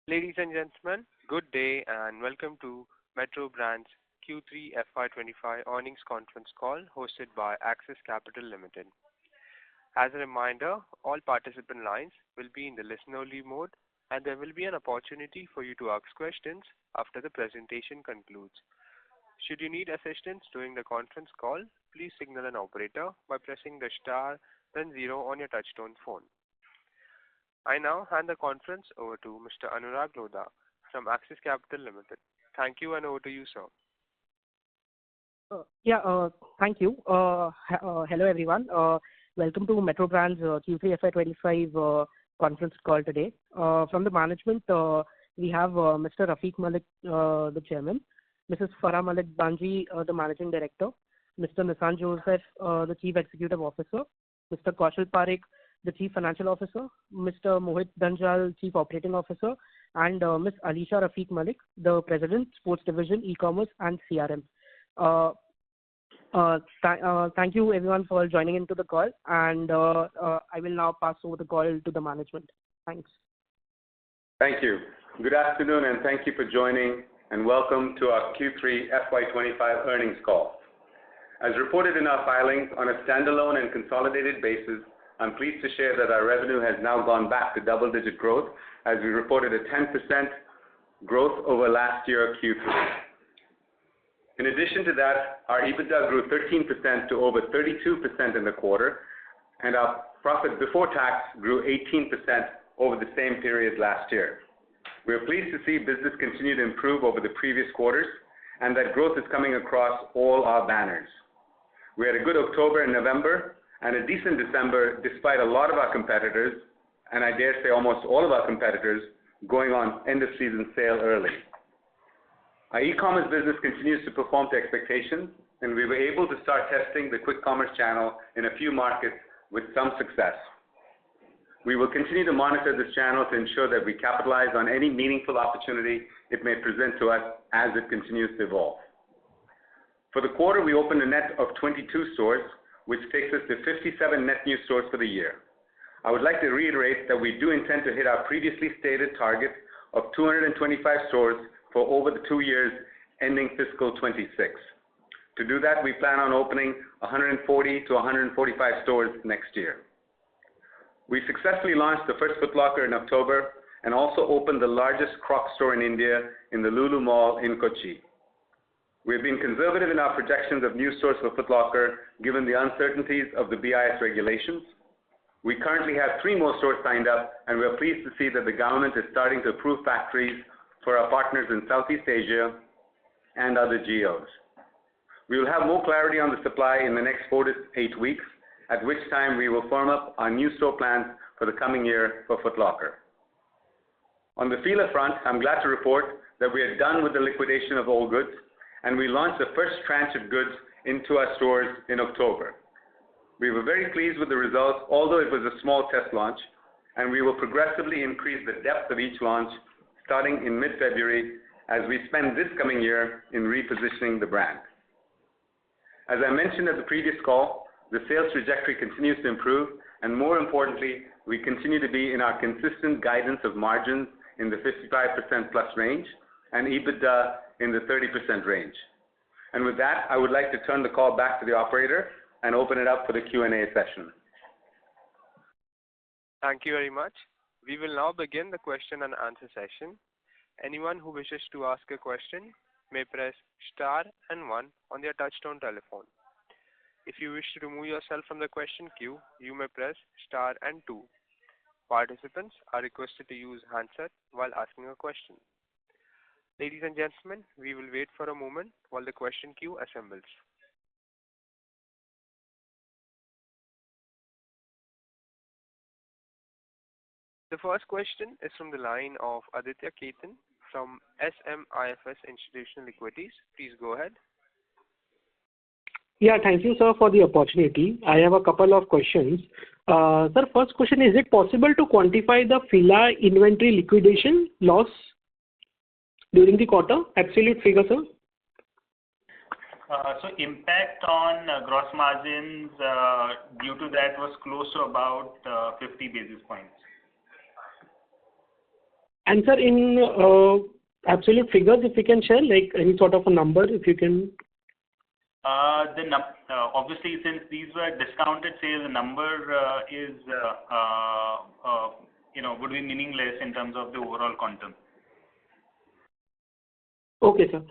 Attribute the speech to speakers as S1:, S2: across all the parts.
S1: Ladies and gentlemen, good day and welcome to Metro Brands Q3 FY25 earnings conference call hosted by Axis Capital Limited. As a reminder, all participant lines will be in the listen-only mode, and there will be an opportunity for you to ask questions after the presentation concludes. Should you need assistance during the conference call, please signal an operator by pressing the star then 0 on your touchtone phone. I now hand the conference over to Mr. Anurag Lodha from Axis Capital Limited. Thank you, and over to you, sir.
S2: Thank you. Hello, everyone. Welcome to Metro Brands Q3 FY25 conference call today. From the management, we have Mr. Rafiq Malik, the chairman, Mrs. Farah Malik Banji, the managing director, Mr. Nissan Joseph, the chief executive officer, Mr. Kaushal Parekh, the Chief Financial Officer, Mr. Mohit Dhanjal, Chief Operating Officer, and Ms. Alisha Rafiq Malik, the President, Sports Division, E-Commerce and CRM. Thank you everyone for joining into the call, and I will now pass over the call to the management. Thanks.
S3: Thank you. Good afternoon, and thank you for joining, and welcome to our Q3 FY25 earnings call. As reported in our filings on a standalone and consolidated basis, I'm pleased to share that our revenue has now gone back to double-digit growth as we reported a 10% growth over last year Q3. In addition to that, our EBITDA grew 13% to over 32% in the quarter, and our profit before tax grew 18% over the same period last year. We are pleased to see business continue to improve over the previous quarters, and that growth is coming across all our banners. We had a good October and November, and a decent December, despite a lot of our competitors, and I dare say almost all of our competitors, going on end-of-season sale early. Our e-commerce business continues to perform to expectations, and we were able to start testing the quick commerce channel in a few markets with some success. We will continue to monitor this channel to ensure that we capitalize on any meaningful opportunity it may present to us as it continues to evolve. For the quarter, we opened a net of 22 stores, which takes us to 57 net new stores for the year. I would like to reiterate that we do intend to hit our previously stated target of 225 stores for over the 2 years ending fiscal 26. To do that, we plan on opening 140 to 145 stores next year. We successfully launched the first Foot Locker in October and also opened the largest Crocs store in India in the Lulu Mall in Kochi. We have been conservative in our projections of new stores for Foot Locker given the uncertainties of the BIS regulations. We currently have 3 more stores signed up, and we are pleased to see that the government is starting to approve factories for our partners in Southeast Asia and other geos. We will have more clarity on the supply in the next 4 to 8 weeks, at which time we will firm up our new store plans for the coming year for Foot Locker. On the Fila front, I'm glad to report that we are done with the liquidation of old goods, and we launched the first tranche of goods into our stores in October. We were very pleased with the results, although it was a small test launch, and we will progressively increase the depth of each launch starting in mid-February as we spend this coming year in repositioning the brand. As I mentioned at the previous call, the sales trajectory continues to improve, and more importantly, we continue to be in our consistent guidance of margins in the 55% plus range and EBITDA in the 30% range. And with that, I would like to turn the call back to the operator and open it up for the Q&A session.
S1: Thank you very much. We will now begin the question and answer session. Anyone who wishes to ask a question may press star and 1 on their touchtone telephone. If you wish to remove yourself from the question queue, you may press star and 2. Participants are requested to use handset while asking a question. Ladies and gentlemen, we will wait for a moment while the question queue assembles. The first question is from the line of Aditya Ketan from SMIFS Institutional Equities. Please go ahead.
S2: Yeah, thank you, sir, for the opportunity. I have a couple of questions. Sir, first question, is it possible to quantify the Fila inventory liquidation loss during the quarter? Absolute figure, sir?
S4: So impact on gross margins due to that was close to about 50 basis points.
S2: And sir, in absolute figures, if you can share, like any sort of a number, if you can.
S4: Obviously, since these were discounted sales, the number is would be meaningless in terms of the overall quantum.
S2: Okay, sir.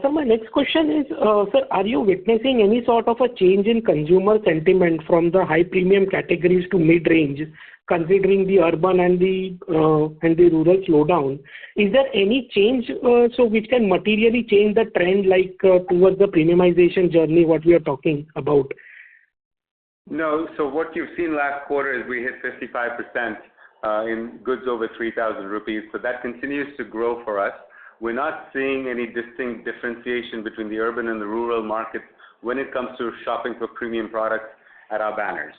S2: Sir, my next question is, sir, are you witnessing any sort of a change in consumer sentiment from the high premium categories to mid-range, considering the urban and the rural slowdown? Is there any change which can materially change the trend towards the premiumization journey what we are talking about?
S3: No, so what you've seen last quarter is we hit 55% in goods over 3,000 rupees, so that continues to grow for us. We're not seeing any distinct differentiation between the urban and the rural markets when it comes to shopping for premium products at our banners.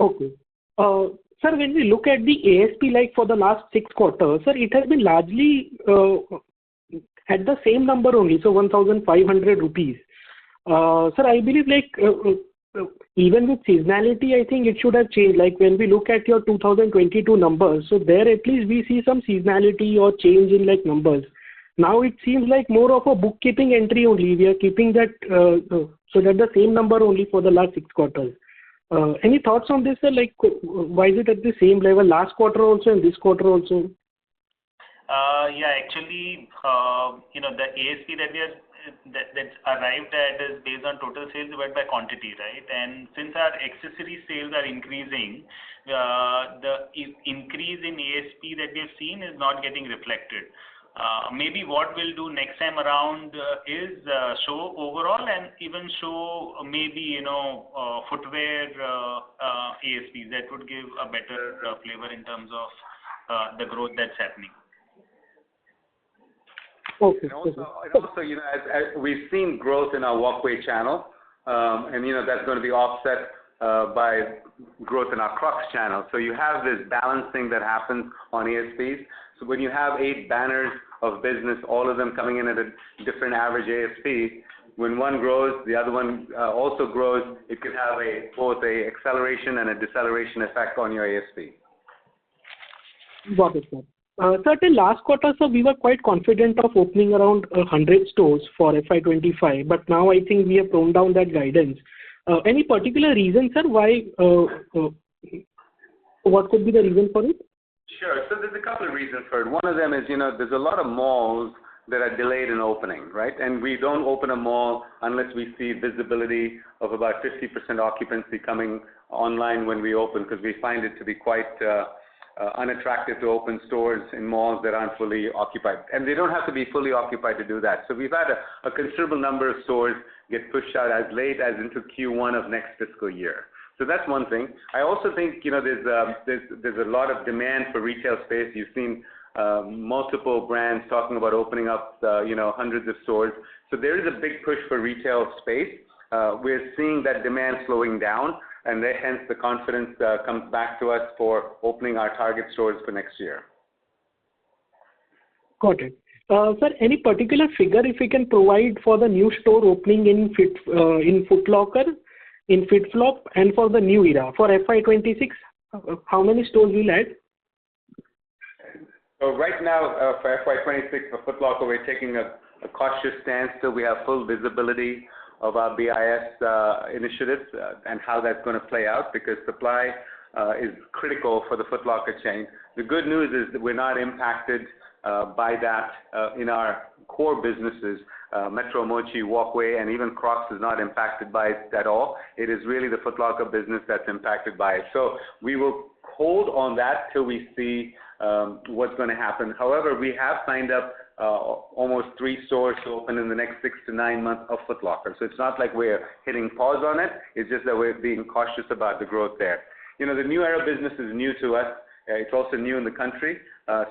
S2: Okay. Sir, when we look at the ASP for the last 6 quarters, sir, it has been largely at the same number only, so 1,500 rupees. Sir, I believe even with seasonality, I think it should have changed. Like when we look at your 2022 numbers, so there at least we see some seasonality or change in numbers. Now it seems like more of a bookkeeping entry only. We are keeping that so that the same number only for the last 6 quarters. Any thoughts on this, sir? Why is it at the same level last quarter also and this quarter also?
S4: Yeah, actually, the ASP that's arrived at is based on total sales divided by quantity, right? And since our accessory sales are increasing, the increase in ASP that we have seen is not getting reflected. Maybe what we'll do next time around is show overall and even show maybe footwear ASPs. That would give a better flavor in terms of the growth that's happening.
S2: Okay.
S3: And also, as we've seen growth in our walkway channel, and that's going to be offset by growth in our Crocs channel. So you have this balancing that happens on ASPs. So when you have 8 banners of business, all of them coming in at a different average ASP, when one grows, the other one also grows. It can have both a acceleration and a deceleration effect on your ASP.
S2: Got it, sir. Sir, till last quarter, sir, we were quite confident of opening around 100 stores for FY25, but now I think we have toned down that guidance. Any particular reason, sir, why? What could be the reason for it?
S3: Sure. So there's a couple of reasons for it. One of them is, there's a lot of malls that are delayed in opening, right? And we don't open a mall unless we see visibility of about 50% occupancy coming online when we open, because we find it to be quite unattractive to open stores in malls that aren't fully occupied. And they don't have to be fully occupied to do that. So we've had a considerable number of stores get pushed out as late as into Q1 of next fiscal year. So that's one thing. I also think, there's a lot of demand for retail space. You've seen multiple brands talking about opening up, hundreds of stores. So there is a big push for retail space. We're seeing that demand slowing down, and hence the confidence comes back to us for opening our target stores for next year.
S2: Got it. Sir, any particular figure if you can provide for the new store opening in Foot Locker, in FitFlop, and for the new era? For FY26, how many stores will add?
S3: So right now, for FY26 for Foot Locker, we're taking a cautious stance till we have full visibility of our BIS initiatives and how that's going to play out, because supply is critical for the Foot Locker chain. The good news is that we're not impacted by that in our core businesses. Metro, Mochi, Walkway, and even Crocs is not impacted by it at all. It is really the Foot Locker business that's impacted by it. So we will hold on that till we see what's going to happen. However, we have signed up almost 3 stores to open in the next 6 to 9 months of Foot Locker. So it's not like we're hitting pause on it. It's just that we're being cautious about the growth there. The new era business is new to us. It's also new in the country.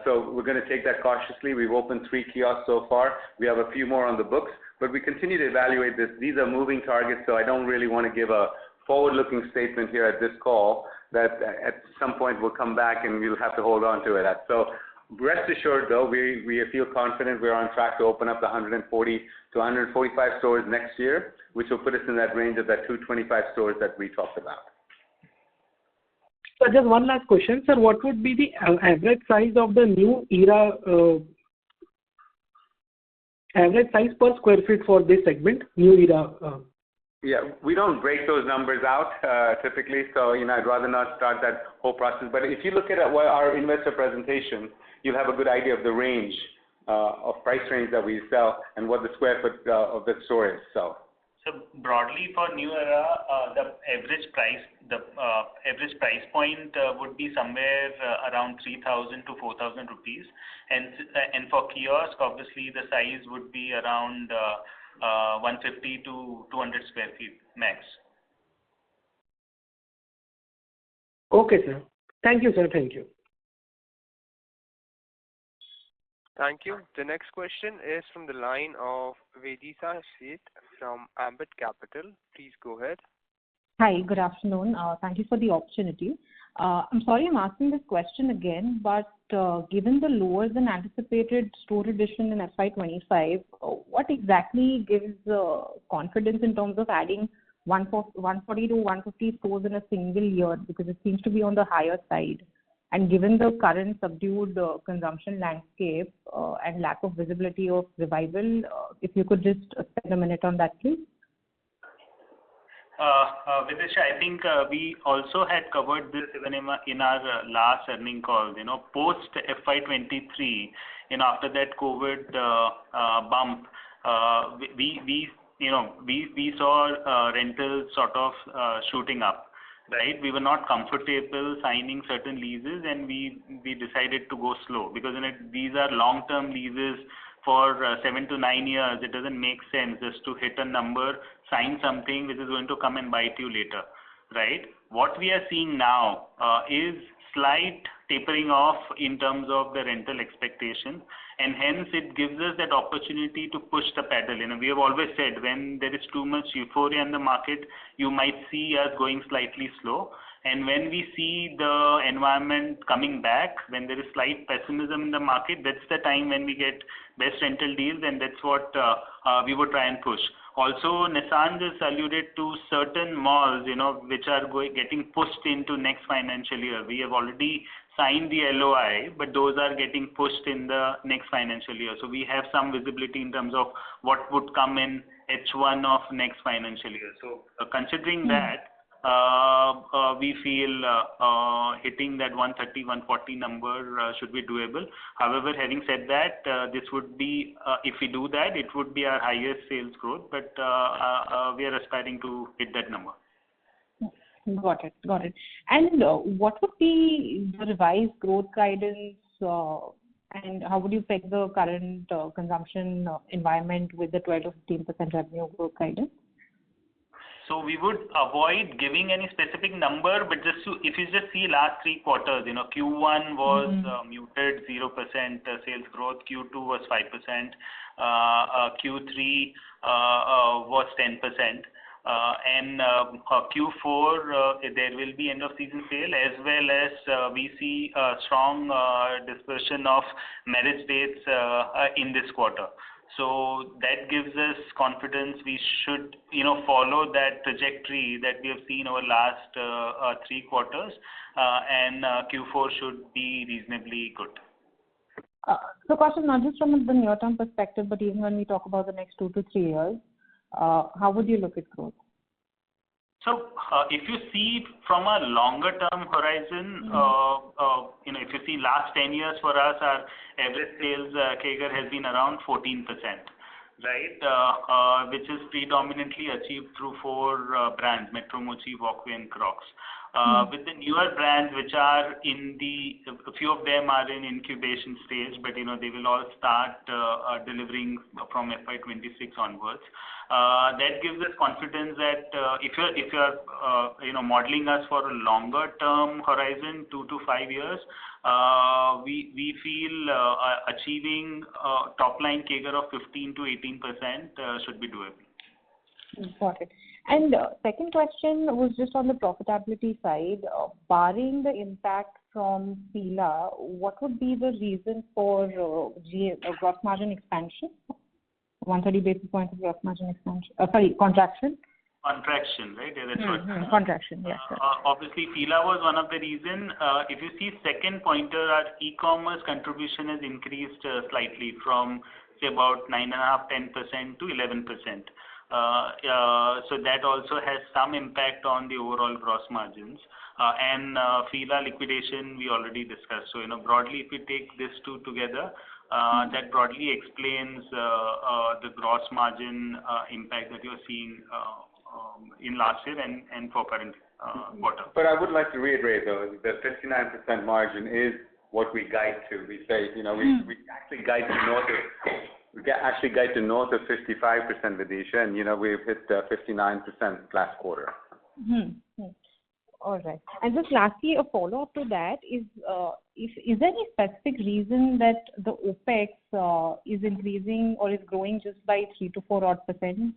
S3: So we're going to take that cautiously. We've opened 3 kiosks so far. We have a few more on the books, but we continue to evaluate this. These are moving targets, so I don't really want to give a forward-looking statement here at this call that at some point we'll come back and we'll have to hold on to it. So rest assured, though, we feel confident we're on track to open up the 140 to 145 stores next year, which will put us in that range of that 225 stores that we talked about.
S2: So just one last question, sir. What would be the average size of the new era, average size per square feet for this segment, new era?
S3: Yeah, we don't break those numbers out typically, so I'd rather not start that whole process. But if you look at our investor presentation, you'll have a good idea of the range of price range that we sell and what the square foot of the store is. So
S4: broadly for new era, the average price point would be somewhere around 3,000 to 4,000 rupees, and for kiosk, obviously the size would be around 150 to 200 square feet max.
S2: Okay, sir. Thank you, sir. Thank you.
S1: Thank you. The next question is from the line of Vedisa Sheth from Ambit Capital. Please go ahead.
S5: Hi, good afternoon. Thank you for the opportunity. I'm sorry I'm asking this question again, but given the lower than anticipated store addition in FY25, what exactly gives confidence in terms of adding 140 to 150 stores in a single year? Because it seems to be on the higher side. And given the current subdued consumption landscape and lack of visibility of revival, if you could just spend a minute on that, please.
S4: Vidisha, I think we also had covered this even in our last earnings call. Post FY23, after that COVID bump, we saw rentals sort of shooting up. Right, we were not comfortable signing certain leases, and we decided to go slow because these are long-term leases for 7 to 9 years. It doesn't make sense just to hit a number, sign something which is going to come and bite you later, right? What we are seeing now is slight tapering off in terms of the rental expectation, and hence it gives us that opportunity to push the pedal. We have always said when there is too much euphoria in the market, you might see us going slightly slow. And when we see the environment coming back, when there is slight pessimism in the market, that's the time when we get best rental deals, and that's what we would try and push. Also, Nissan just alluded to certain malls, which are getting pushed into next financial year. We have already signed the LOI, but those are getting pushed in the next financial year. So we have some visibility in terms of what would come in H1 of next financial year. So considering that, we feel hitting that 130, 140 number should be doable. However, having said that, this would be, if we do that, it would be our highest sales growth, but we are aspiring to hit that number.
S5: Got it. And what would be the revised growth guidance, and how would you peg the current consumption environment with the 12 to 15% revenue growth guidance?
S4: So we would avoid giving any specific number, but if you just see last 3 quarters, Q1 was muted 0% sales growth, Q2 was 5%, Q3 was 10%. And Q4, there will be end of season sale, as well as we see a strong dispersion of marriage dates in this quarter. So that gives us confidence we should, follow that trajectory that we have seen over last 3 quarters, and Q4 should be reasonably good.
S5: So, Kaushal, not just from the near-term perspective, but even when we talk about the next 2 to 3 years, how would you look at growth?
S4: So, if you see from a longer-term horizon, if you see last 10 years for us, our average sales CAGR has been around 14%, right? Which is predominantly achieved through 4 brands: Metro, Mochi, Walkway, and Crocs. With the newer brands, which are a few of them are in incubation stage, but they will all start delivering from FY26 onwards. That gives us confidence that if you're modeling us for a longer term horizon, 2 to 5 years, we feel achieving top line CAGR of 15 to 18% should be doable.
S5: Got it. And second question was just on the profitability side. Barring the impact from Fila, what would be the reason for gross margin expansion? 130 basis points of gross margin expansion. Contraction.
S4: Contraction, right? Yeah, that's what.
S5: Contraction, yes.
S4: Obviously, Fila was one of the reason. If you see second pointer, our e-commerce contribution has increased slightly from say about 9.5-10% to 11%. So that also has some impact on the overall gross margins. And Fila liquidation we already discussed. So broadly, if we take these two together, that broadly explains the gross margin impact that you're seeing in last year and for current quarter.
S3: But I would like to reiterate though, the 59% margin is what we guide to. We say, we actually guide to north of 55%, Vidisha, and we've hit 59% last quarter.
S5: All right. And just lastly, a follow-up to that is there any specific reason that the OPEX is increasing or is growing just by 3 to 4 odd percent?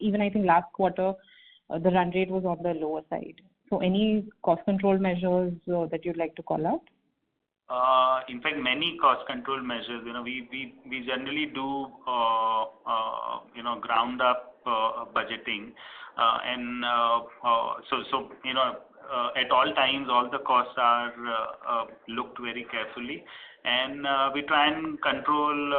S5: Even I think last quarter, the run rate was on the lower side. So any cost control measures that you'd like to call out?
S4: In fact, many cost control measures. We generally do ground up budgeting, and so at all times, all the costs are looked very carefully, and we try and control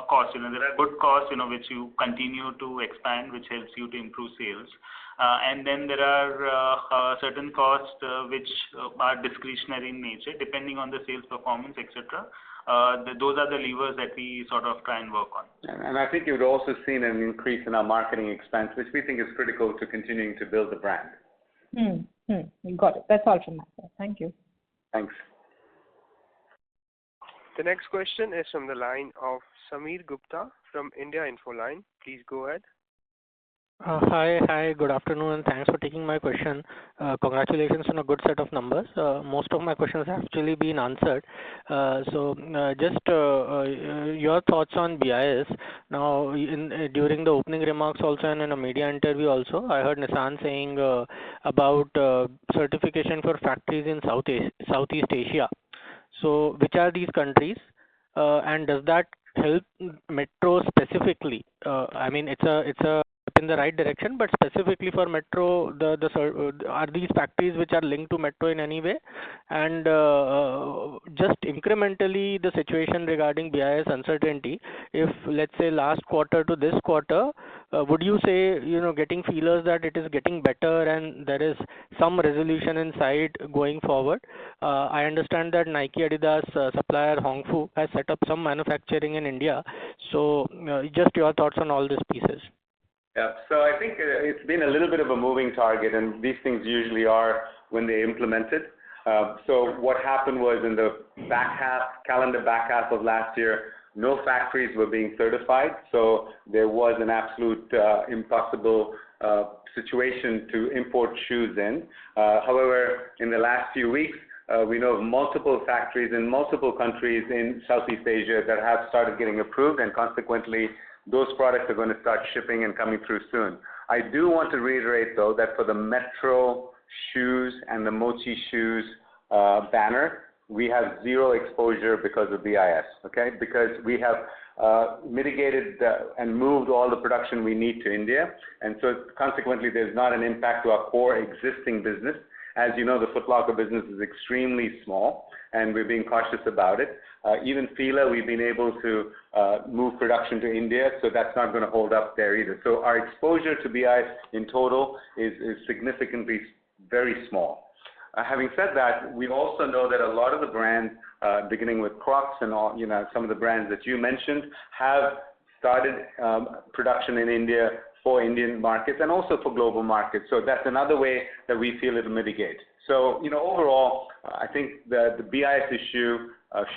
S4: costs. There are good costs, which you continue to expand, which helps you to improve sales. And then there are certain costs which are discretionary in nature, depending on the sales performance, etc. Those are the levers that we sort of try and work on.
S3: And I think you've also seen an increase in our marketing expense, which we think is critical to continuing to build the brand.
S5: Got it. That's all from my side. Thank you.
S3: Thanks.
S1: The next question is from the line of Sameer Gupta from India Infoline. Please go ahead.
S6: Hi, good afternoon, and thanks for taking my question. Congratulations on a good set of numbers. Most of my questions have actually been answered. So just your thoughts on BIS. Now, during the opening remarks also and in a media interview also, I heard Nissan saying about certification for factories in Southeast Asia. So which are these countries, and does that help Metro specifically? I mean, it's a in the right direction, but specifically for Metro, are these factories which are linked to Metro in any way? And just incrementally, the situation regarding BIS uncertainty, if let's say last quarter to this quarter, would you say, getting feelers that it is getting better and there is some resolution in sight going forward? I understand that Nike Adidas supplier Hongfu has set up some manufacturing in India. So just your thoughts on all these pieces.
S3: Yeah, so I think it's been a little bit of a moving target, and these things usually are when they implement it. So what happened was in the calendar back half of last year, no factories were being certified, so there was an absolute impossible situation to import shoes in. However, in the last few weeks, we know of multiple factories in multiple countries in Southeast Asia that have started getting approved, and consequently, those products are going to start shipping and coming through soon. I do want to reiterate, though, that for the Metro shoes and the Mochi shoes banner, we have zero exposure because of BIS, okay? Because we have mitigated and moved all the production we need to India, and so consequently, there's not an impact to our core existing business. As you know, the Foot Locker business is extremely small, and we're being cautious about it. Even Fila, we've been able to move production to India, so that's not going to hold up there either. So our exposure to BIS in total is significantly very small. Having said that, we also know that a lot of the brands, beginning with Crocs and all, some of the brands that you mentioned, have started production in India for Indian markets and also for global markets. So that's another way that we feel it'll mitigate. So, overall, I think the BIS issue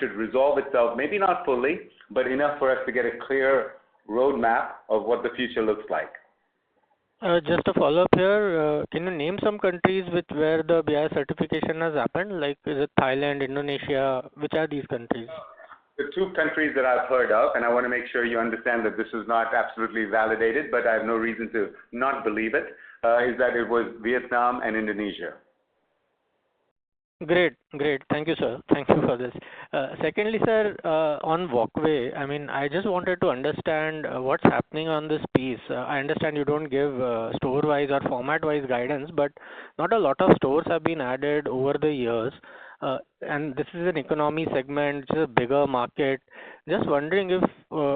S3: should resolve itself, maybe not fully, but enough for us to get a clear roadmap of what the future looks like.
S6: Just a follow-up here, can you name some countries where the BIS certification has happened? Like, is it Thailand, Indonesia? Which are these countries?
S3: The two countries that I've heard of, and I want to make sure you understand that this is not absolutely validated, but I have no reason to not believe it, is that it was Vietnam and Indonesia.
S6: Great, great. Thank you, sir. Thank you for this. Secondly, sir, on walkway, I mean, I just wanted to understand what's happening on this piece. I understand you don't give store-wise or format-wise guidance, but not a lot of stores have been added over the years. And this is an economy segment, which is a bigger market. Just wondering if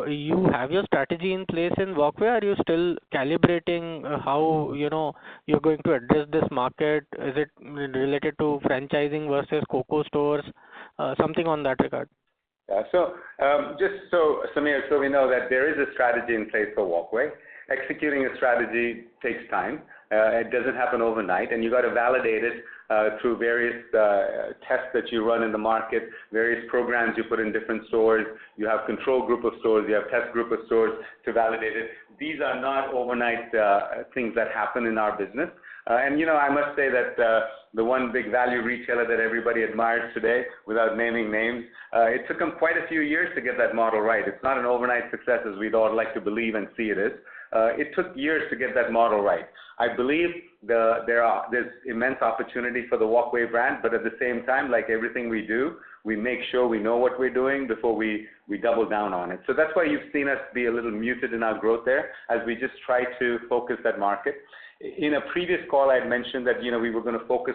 S6: you have your strategy in place in walkway. Are you still calibrating how, you're going to address this market? Is it related to franchising versus COCO stores? Something on that regard.
S3: Yeah. So just so, Samir, so we know that there is a strategy in place for walkway. Executing a strategy takes time. It doesn't happen overnight, and you got to validate it through various tests that you run in the market, various programs you put in different stores. You have control group of stores, you have test group of stores to validate it. These are not overnight things that happen in our business. And I must say that the one big value retailer that everybody admires today, without naming names, it took them quite a few years to get that model right. It's not an overnight success as we'd all like to believe and see it is. It took years to get that model right. I believe there's immense opportunity for the Walkway brand, but at the same time, like everything we do, we make sure we know what we're doing before we double down on it. So that's why you've seen us be a little muted in our growth there, as we just try to focus that market. In a previous call, I had mentioned that we were going to focus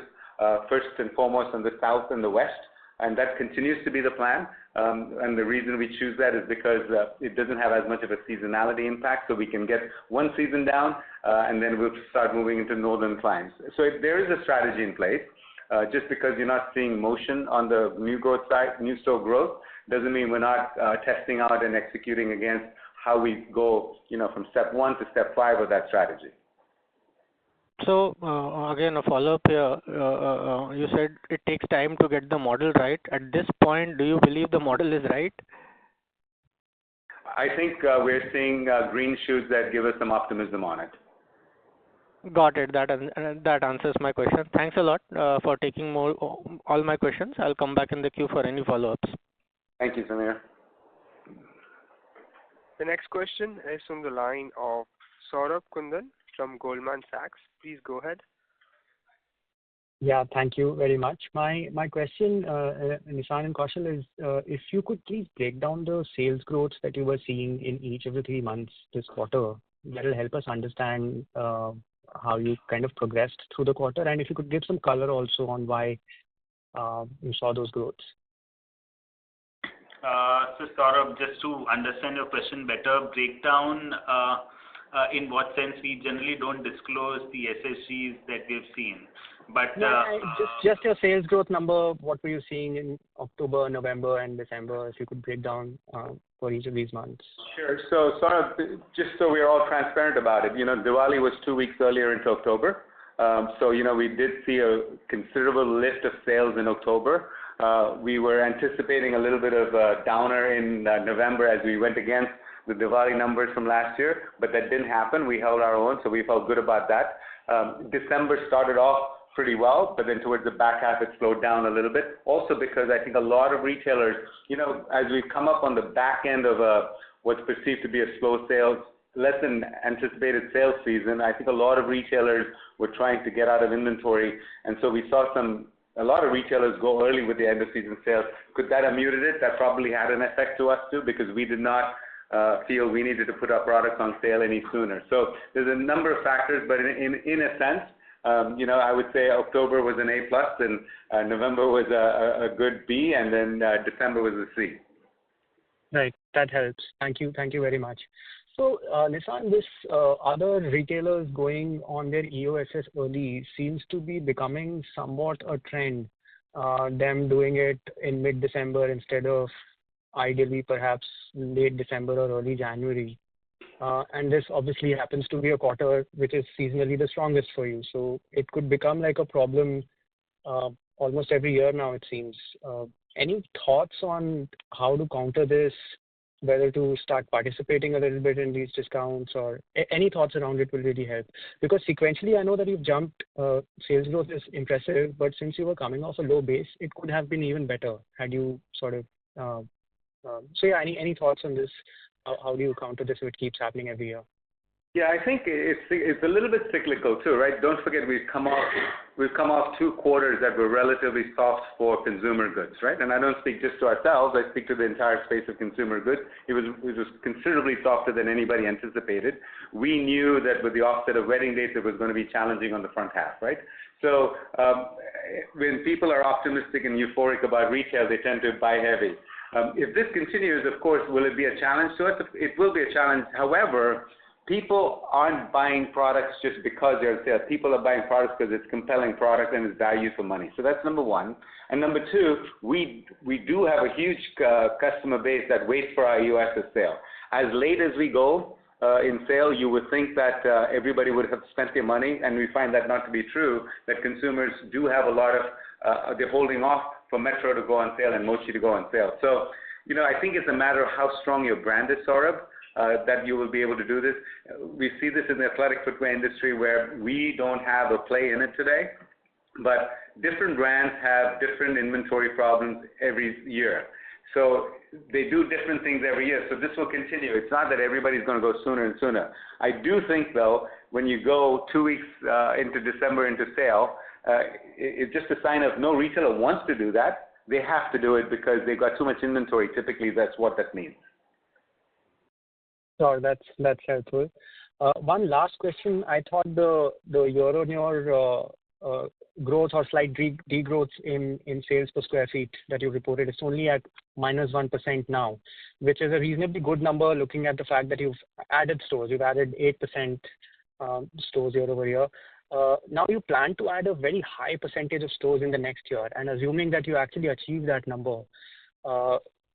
S3: first and foremost on the south and the west, and that continues to be the plan. And the reason we choose that is because it doesn't have as much of a seasonality impact, so we can get one season down, and then we'll start moving into northern climes. So if there is a strategy in place. Just because you're not seeing motion on the new growth side, new store growth, doesn't mean we're not testing out and executing against how we go, from step 1 to step 5 of that strategy.
S6: So again, a follow-up here. You said it takes time to get the model right. At this point, do you believe the model is right?
S3: I think we're seeing green shoots that give us some optimism on it.
S6: Got it. That answers my question. Thanks a lot for taking all my questions. I'll come back in the queue for any follow-ups.
S3: Thank you, Samir.
S1: The next question is from the line of Saurabh Kundan from Goldman Sachs. Please go ahead.
S7: Yeah, thank you very much. My question, Nissan and Kaushal, is if you could please break down the sales growth that you were seeing in each of the 3 months this quarter. That will help us understand how you kind of progressed through the quarter, and if you could give some color also on why you saw those growths.
S4: So Saurabh, just to understand your question better, breakdown in what sense? We generally don't disclose the SSGs that we've seen. But
S7: just your sales growth number, what were you seeing in October, November, and December? If you could break down for each of these months.
S3: Sure. So just so we're all transparent about it, Diwali was 2 weeks earlier into October. So we did see a considerable lift of sales in October. We were anticipating a little bit of a downer in November as we went against the Diwali numbers from last year, but that didn't happen. We held our own, so we felt good about that. December started off pretty well, but then towards the back half it slowed down a little bit. Also because I think a lot of retailers, as we've come up on the back end of what's perceived to be a slow sales, less than anticipated sales season, I think a lot of retailers were trying to get out of inventory, and so we saw a lot of retailers go early with the end of season sales. Could that have muted it? That probably had an effect to us too, because we did not feel we needed to put our products on sale any sooner. So there's a number of factors, but in a sense, I would say October was an A+, and November was a good B, and then December was a C.
S7: Right, that helps. Thank you very much. So, Nissan, this other retailers going on their EOSS early seems to be becoming somewhat a trend. Them doing it in mid-December instead of ideally perhaps late December or early January. And this obviously happens to be a quarter which is seasonally the strongest for you. So it could become like a problem almost every year now, it seems. Any thoughts on how to counter this, whether to start participating a little bit in these discounts, or any thoughts around it will really help? Because sequentially, I know that you've jumped, sales growth is impressive, but since you were coming off a low base, it could have been even better had you sort of, so yeah, any thoughts on this? How do you counter this if it keeps happening every year?
S3: Yeah, I think it's a little bit cyclical too, right? Don't forget we've come off 2 quarters that were relatively soft for consumer goods, right? And I don't speak just to ourselves, I speak to the entire space of consumer goods. It was considerably softer than anybody anticipated. We knew that with the offset of wedding dates, it was going to be challenging on the front half, right? So when people are optimistic and euphoric about retail, they tend to buy heavy. If this continues, of course, will it be a challenge to us? It will be a challenge. However, people aren't buying products just because they're on sale. People are buying products because it's compelling product and it's value for money. So that's number one. And number two, we do have a huge customer base that waits for our EOSS sale. As late as we go in sale, you would think that everybody would have spent their money, and we find that not to be true, that consumers do have a lot of, they're holding off for Metro to go on sale and Mochi to go on sale. So, I think it's a matter of how strong your brand is, Saurabh. That you will be able to do this. We see this in the athletic footwear industry where we don't have a play in it today, but different brands have different inventory problems every year. So they do different things every year. So this will continue. It's not that everybody's going to go sooner and sooner. I do think, though, when you go 2 weeks into December into sale, it's just a sign of no retailer wants to do that. They have to do it because they've got too much inventory. Typically, that's what that means.
S7: Sure, that's helpful. One last question. I thought the year-on-year growth or slight degrowth in sales per square feet that you reported, it's only at -1% now, which is a reasonably good number looking at the fact that you've added stores. You've added 8% stores year over year. Now you plan to add a very high percentage of stores in the next year, and assuming that you actually achieve that number,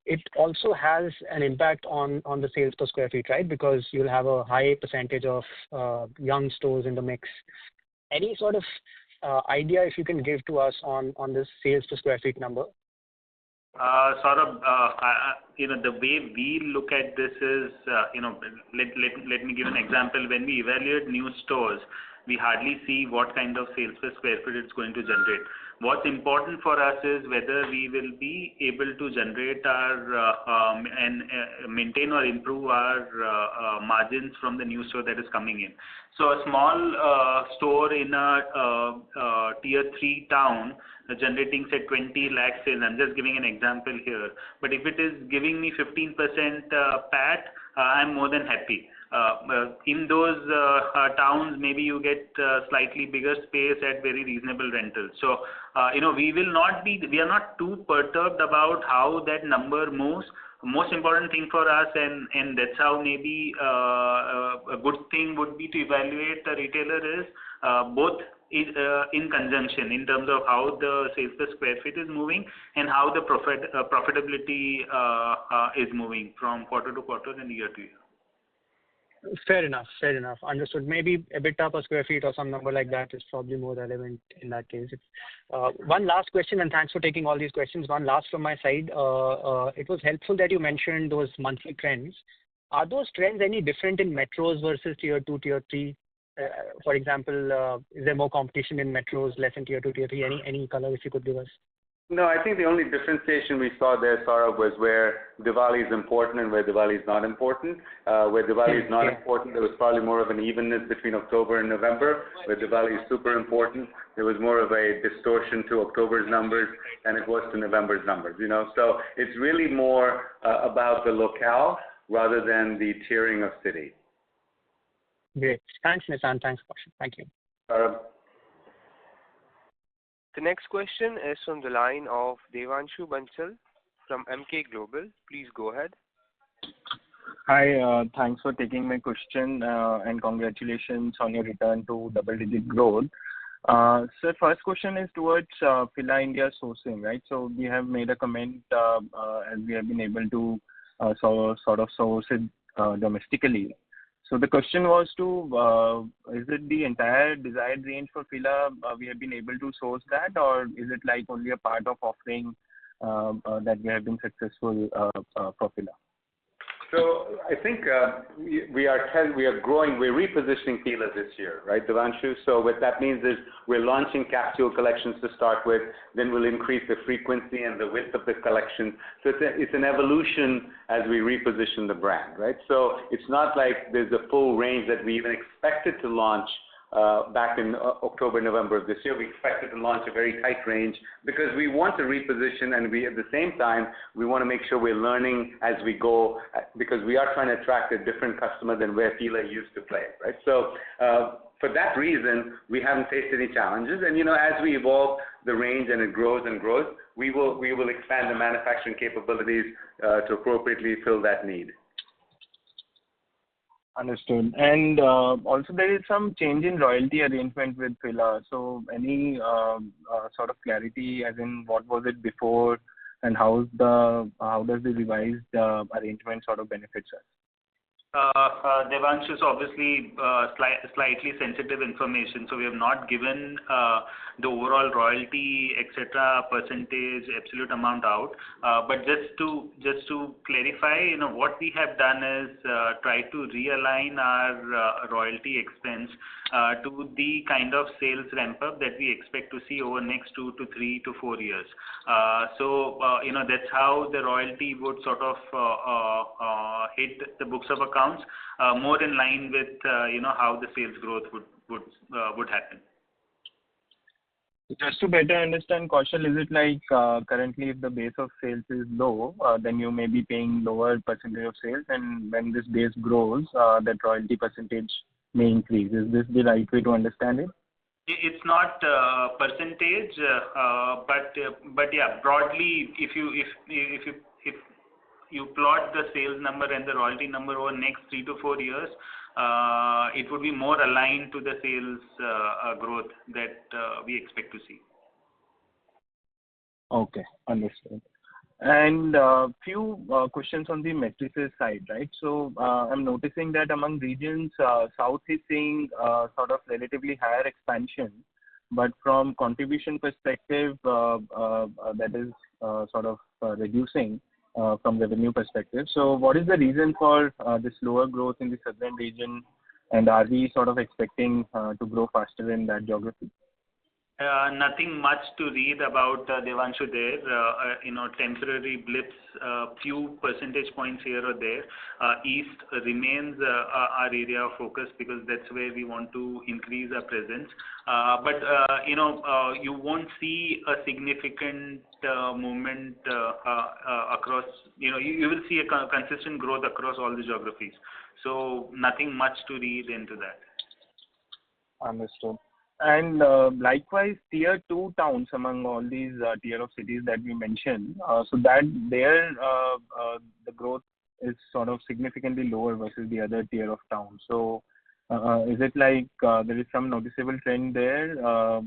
S7: it also has an impact on the sales per square feet, right? Because you'll have a high percentage of young stores in the mix. Any sort of idea if you can give to us on this sales per square feet number?
S4: Saurabh, the way we look at this is, let me give an example. When we evaluate new stores, we hardly see what kind of sales per square feet it's going to generate. What's important for us is whether we will be able to generate our and maintain or improve our margins from the new store that is coming in. So a small store in a tier 3 town generating say 20 lakh sales, I'm just giving an example here, but if it is giving me 15% PAT, I'm more than happy. In those towns, maybe you get slightly bigger space at very reasonable rentals. So, we are not too perturbed about how that number moves. Most important thing for us, and that's how maybe a good thing would be to evaluate a retailer is both in conjunction in terms of how the sales per square feet is moving and how the profitability is moving from quarter to quarter and year to year.
S7: Fair enough. Understood. Maybe EBITDA per square feet or some number like that is probably more relevant in that case. One last question, and thanks for taking all these questions. One last from my side. It was helpful that you mentioned those monthly trends. Are those trends any different in metros versus tier 2, tier 3? For example, is there more competition in metros, less in tier 2, tier 3? Any color if you could give us?
S3: No, I think the only differentiation we saw there, Saurabh, was where Diwali is important and where Diwali is not important. Where Diwali is not important, there was probably more of an evenness between October and November. Where Diwali is super important, there was more of a distortion to October's numbers than it was to November's numbers. So it's really more about the locale rather than the tiering of city.
S7: Great. Thanks, Nissan. Thanks, Kaushik. Thank you.
S1: The next question is from the line of Devanshu Bansal from Emkay Global. Please go ahead.
S8: Hi, thanks for taking my question and congratulations on your return to double-digit growth. So first question is towards Fila India sourcing, right? So we have made a comment as we have been able to sort of source it domestically. So the question was is it the entire desired range for Fila we have been able to source that, or is it like only a part of offering that we have been successful for Fila?
S3: So I think we are growing, we're repositioning Fila this year, right, Devanshu? So what that means is we're launching capsule collections to start with, then we'll increase the frequency and the width of the collection. So it's an evolution as we reposition the brand, right? So it's not like there's a full range that we even expected to launch back in October, November of this year. We expected to launch a very tight range because we want to reposition, and we, at the same time, we want to make sure we're learning as we go, because we are trying to attract a different customer than where Fila used to play, right? So for that reason, we haven't faced any challenges. And, as we evolve the range and it grows and grows, we will expand the manufacturing capabilities to appropriately fill that need.
S8: Understood. And also there is some change in royalty arrangement with Fila. So any sort of clarity as in what was it before and how does the revised arrangement sort of benefits us?
S4: Devanshu, is obviously slightly sensitive information, so we have not given the overall royalty, etc., percentage, absolute amount out. But just to clarify, what we have done is try to realign our royalty expense to the kind of sales ramp up that we expect to see over next 2 to 3 to 4 years. So that's how the royalty would sort of hit the books of accounts, more in line with how the sales growth would happen.
S8: Just to better understand, Kaushal, is it like currently if the base of sales is low, then you may be paying lower percentage of sales, and when this base grows, that royalty percentage may increase. Is this the right way to understand it?
S4: It's not percentage, but yeah, broadly, if you plot the sales number and the royalty number over next 3 to 4 years, it would be more aligned to the sales growth that we expect to see.
S8: Okay, understood. And few questions on the matrices side, right? So I'm noticing that among regions, South is seeing sort of relatively higher expansion, but from contribution perspective, that is sort of reducing from revenue perspective. So what is the reason for this lower growth in the southern region, and are we sort of expecting to grow faster in that geography?
S4: Nothing much to read about, Devanshu, there. Temporary blips, few percentage points here or there. East remains our area of focus because that's where we want to increase our presence. But you won't see a significant movement across, you will see a consistent growth across all the geographies. So nothing much to read into that.
S8: Understood. And likewise, tier 2 towns among all these tier of cities that we mentioned, so that there the growth is sort of significantly lower versus the other tier of towns. So is it like there is some noticeable trend there, or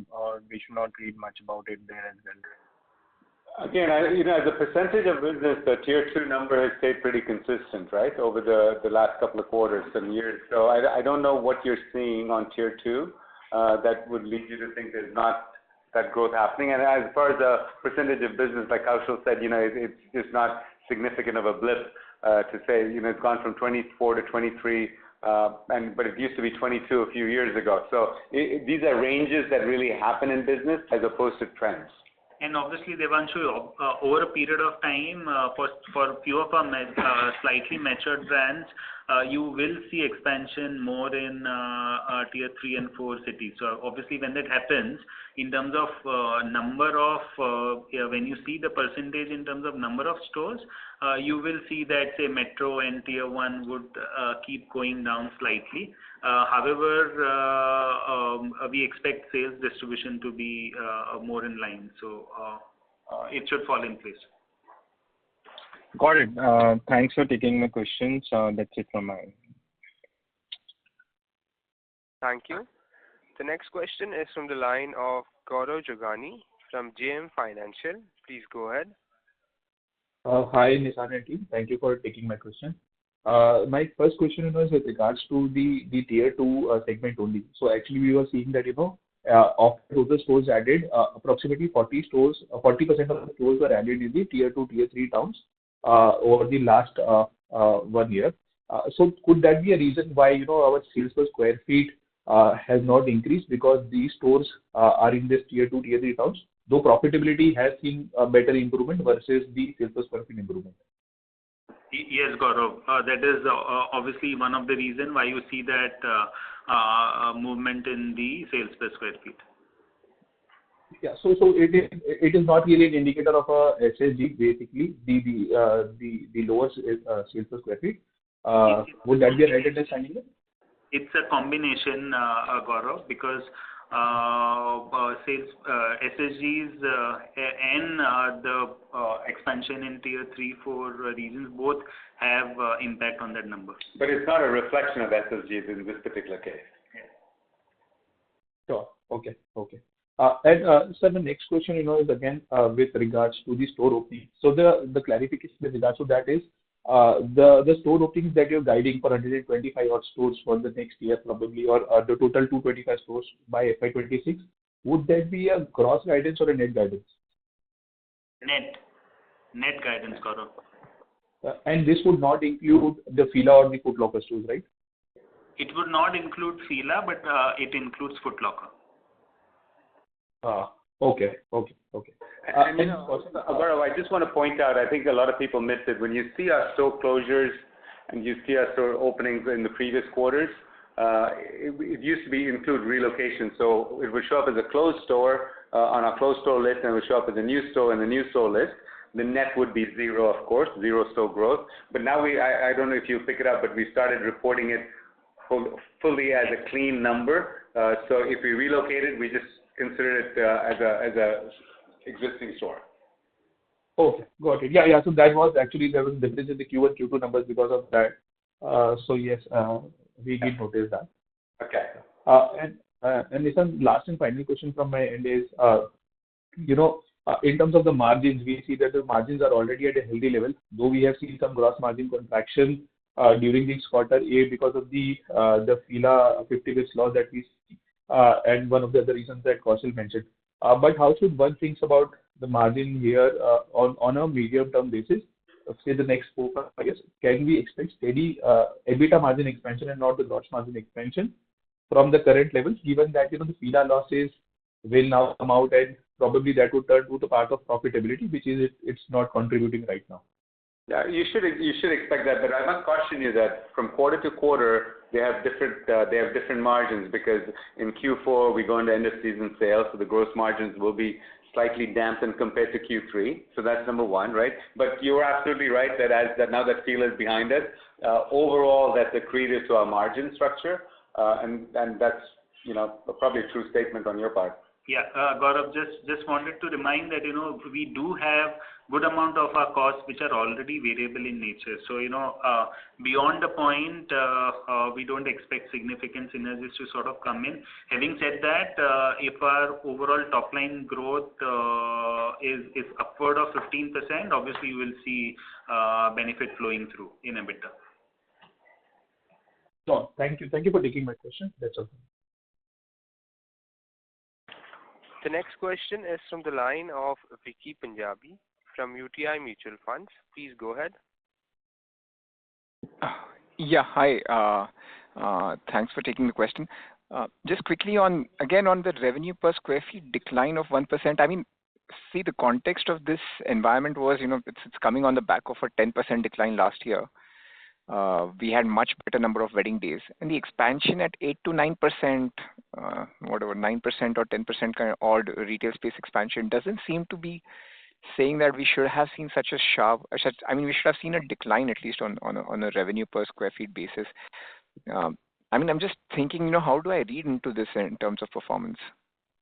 S8: we should not read much about it there as well?
S3: Again, as a percentage of business, the tier 2 number has stayed pretty consistent, right, over the last couple of quarters and years. So I don't know what you're seeing on tier 2. That would lead you to think there's not that growth happening. And as far as the percentage of business, like Kaushal said, it's just not significant of a blip to say, it's gone from 24 to 23, but it used to be 22 a few years ago. So these are ranges that really happen in business as opposed to trends.
S4: And obviously, Devanshu, over a period of time, for few of our slightly matured brands, you will see expansion more in tier 3 and 4 cities. So obviously, when that happens, in terms of number of, when you see the percentage in terms of number of stores, you will see that, say, metro and tier 1 would keep going down slightly. However, we expect sales distribution to be more in line. So it should fall in place.
S8: Got it. Thanks for taking my questions. That's it from my end.
S1: Thank you. The next question is from the line of Gaurav Jogani from JM Financial. Please go ahead.
S9: Hi, Nissan and team. Thank you for taking my question. My first question was with regards to the tier 2 segment only. So actually we were seeing that, of total stores added, approximately 40% of the stores were added in the tier 2, tier 3 towns over the last 1 year. So could that be a reason why, our sales per square feet has not increased because these stores are in this tier 2, tier 3 towns, though profitability has seen a better improvement versus the sales per square feet improvement?
S4: Yes, Gaurav. That is obviously one of the reasons why you see that movement in the sales per square feet.
S9: Yeah. So it is not really an indicator of a SSG, basically, the lower sales per square feet. Would that be a right understanding?
S4: It's a combination, Gaurav, because sales SSGs and the expansion in tier 3, 4 regions both have impact on that number.
S3: But it's not a reflection of SSGs in this particular case.
S9: Sure. Okay. And sir, the next question, is again with regards to the store opening. So the clarification with regards to that is the store openings that you're guiding for 125 odd stores for the next year probably, or the total 225 stores by FY26, would that be a gross guidance or a net guidance?
S4: Net guidance, Gaurav.
S9: And this would not include the Fila or the Foot Locker stores, right?
S4: It would not include Fila, but it includes Foot Locker.
S9: Okay.
S3: And Gaurav, I just want to point out, I think a lot of people missed it. When you see our store closures and you see our store openings in the previous quarters, it used to be include relocation. So it would show up as a closed store on our closed store list, and it would show up as a new store in the new store list. The net would be zero, of course, zero store growth. But now I don't know if you pick it up, but we started reporting it fully as a clean number. So if we relocate it, we just consider it as a existing store.
S9: Okay, got it. Yeah. So that was actually, there was a difference in the Q1, Q2 numbers because of that. So yes, we did notice that.
S3: Okay.
S9: And listen, last and final question from my end is, in terms of the margins, we see that the margins are already at a healthy level, though we have seen some gross margin contraction during this quarter, because of the Fila 50 basis law that we see, and one of the other reasons that Kaushal mentioned. But how should one think about the margin here on a medium-term basis, say the next 4-5 years? Can we expect steady EBITDA margin expansion and not the gross margin expansion from the current levels, given that the Fila losses will now come out and probably that would turn to the part of profitability, which is it's not contributing right now?
S3: Yeah, you should expect that, but I must caution you that from quarter to quarter they have different margins, because in Q4 we go into end of season sales, so the gross margins will be slightly dampened compared to Q3. So that's number one, right? But you're absolutely right that now that Fila is behind us, overall that's accretive to our margin structure, and that's probably a true statement on your part.
S4: Yeah, Gaurav, just wanted to remind that we do have good amount of our costs which are already variable in nature. So beyond the point, we don't expect significant synergies to sort of come in. Having said that, if our overall top line growth is upward of 15%, obviously you will see benefit flowing through in EBITDA.
S9: So thank you for taking my question. That's all.
S1: The next question is from the line of Vicky Punjabi from UTI Mutual Funds. Please go ahead.
S10: Yeah, hi. Thanks for taking the question. Just quickly on the revenue per square feet decline of 1%. I mean, see, the context of this environment was, it's coming on the back of a 10% decline last year. We had much better number of wedding days, and the expansion at 8 to 9%, whatever 9% or 10% kind of odd retail space expansion doesn't seem to be saying that we should have seen such a sharp. We should have seen a decline at least on a revenue per square feet basis. I'm just thinking, how do I read into this in terms of performance?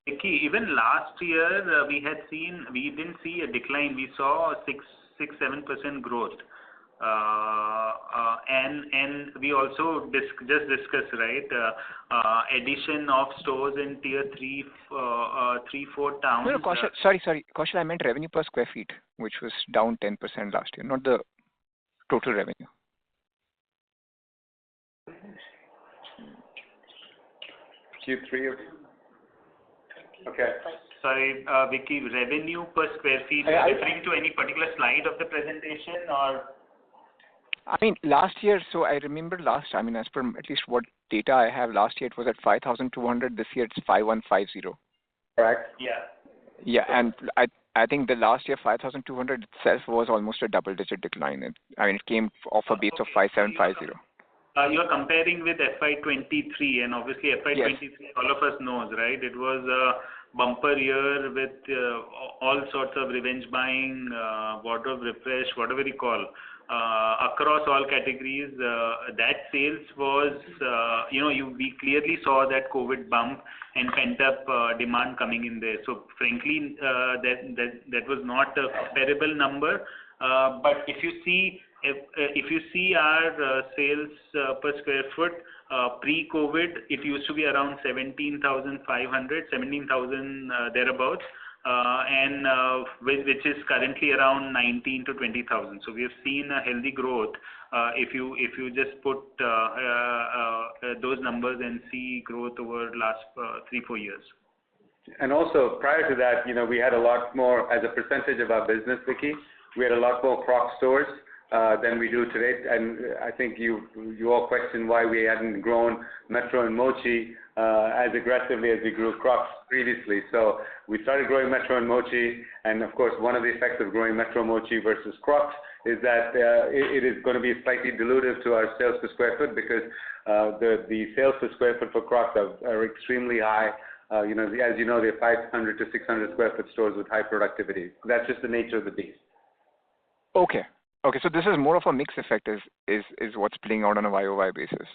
S4: Vicky, even last year we didn't see a decline. We saw 6-7% growth. And we also just discussed, right, addition of stores in tier 3, 4 towns.
S10: No, Kaushal, sorry, Kaushal, I meant revenue per square feet, which was down 10% last year, not the total revenue.
S3: Q3 of... Okay.
S4: Sorry, Vicky, revenue per square feet, are you referring to any particular slide of the presentation or?
S10: I mean, last year, so I remember as per at least what data I have, last year it was at 5,200. This year it's 5,150.
S3: Correct?
S4: Yeah.
S10: Yeah, and I think the last year 5,200 itself was almost a double-digit decline. It came off a base of 5,750.
S4: You are comparing with FY23, and obviously FY23,
S10: Yes.
S4: all of us knows, right? It was a bumper year with all sorts of revenge buying, wardrobe refresh, whatever you call, across all categories. That sales was, we clearly saw that COVID bump and pent-up demand coming in there. So frankly, that was not a comparable number. But if you see our sales per square foot pre-COVID, it used to be around 17,500, 17,000 thereabouts, and which is currently around 19 to 20,000. So we have seen a healthy growth. If you just put those numbers and see growth over last 3-4 years.
S3: And also, prior to that, we had a lot more, as a percentage of our business, Vicky, we had a lot more Crocs stores than we do today. And I think you all questioned why we hadn't grown Metro and Mochi as aggressively as we grew Crocs previously. So we started growing Metro and Mochi, and of course, one of the effects of growing Metro Mochi versus Crocs is that it is going to be slightly dilutive to our sales per square foot, because the sales per square foot for Crocs are extremely high. As you know, they're 500 to 600 square foot stores with high productivity. That's just the nature of the beast.
S10: Okay. So this is more of a mix effect is what's playing out on a YOY basis.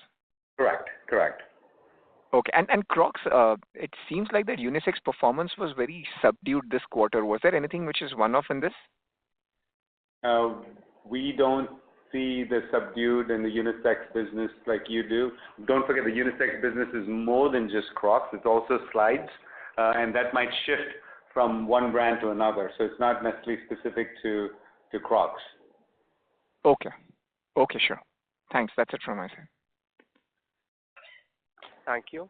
S3: Correct.
S10: Okay. And Crocs, it seems like that unisex performance was very subdued this quarter. Was there anything which is one-off in this?
S3: We don't see the subdued in the unisex business like you do. Don't forget, the unisex business is more than just Crocs. It's also slides, and that might shift from one brand to another. So it's not necessarily specific to Crocs.
S10: Okay, sure. Thanks. That's it from my side.
S1: Thank you.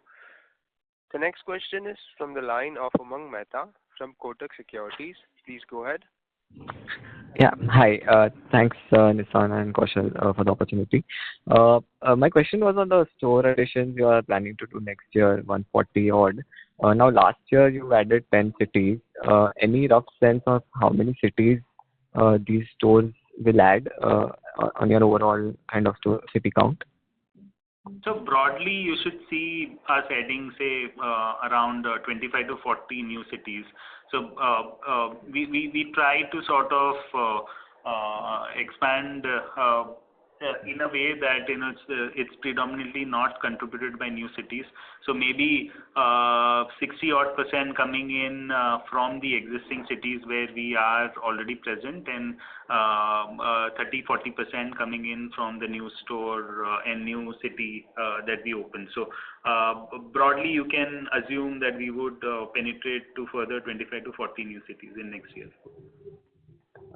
S1: The next question is from the line of Umang Mehta from Kotak Securities. Please go ahead.
S11: Yeah. Hi. Thanks, Nissan and Kaushal, for the opportunity. My question was on the store additions you are planning to do next year, 140 odd. Now, last year you added 10 cities. Any rough sense of how many cities these stores will add on your overall kind of store city count?
S4: So broadly, you should see us adding, say, around 25 to 40 new cities. So we try to sort of expand in a way that it's predominantly not contributed by new cities. So maybe 60% coming in from the existing cities where we are already present, and 30-40% coming in from the new store and new city that we open. So broadly, you can assume that we would penetrate to further 25 to 40 new cities in next year.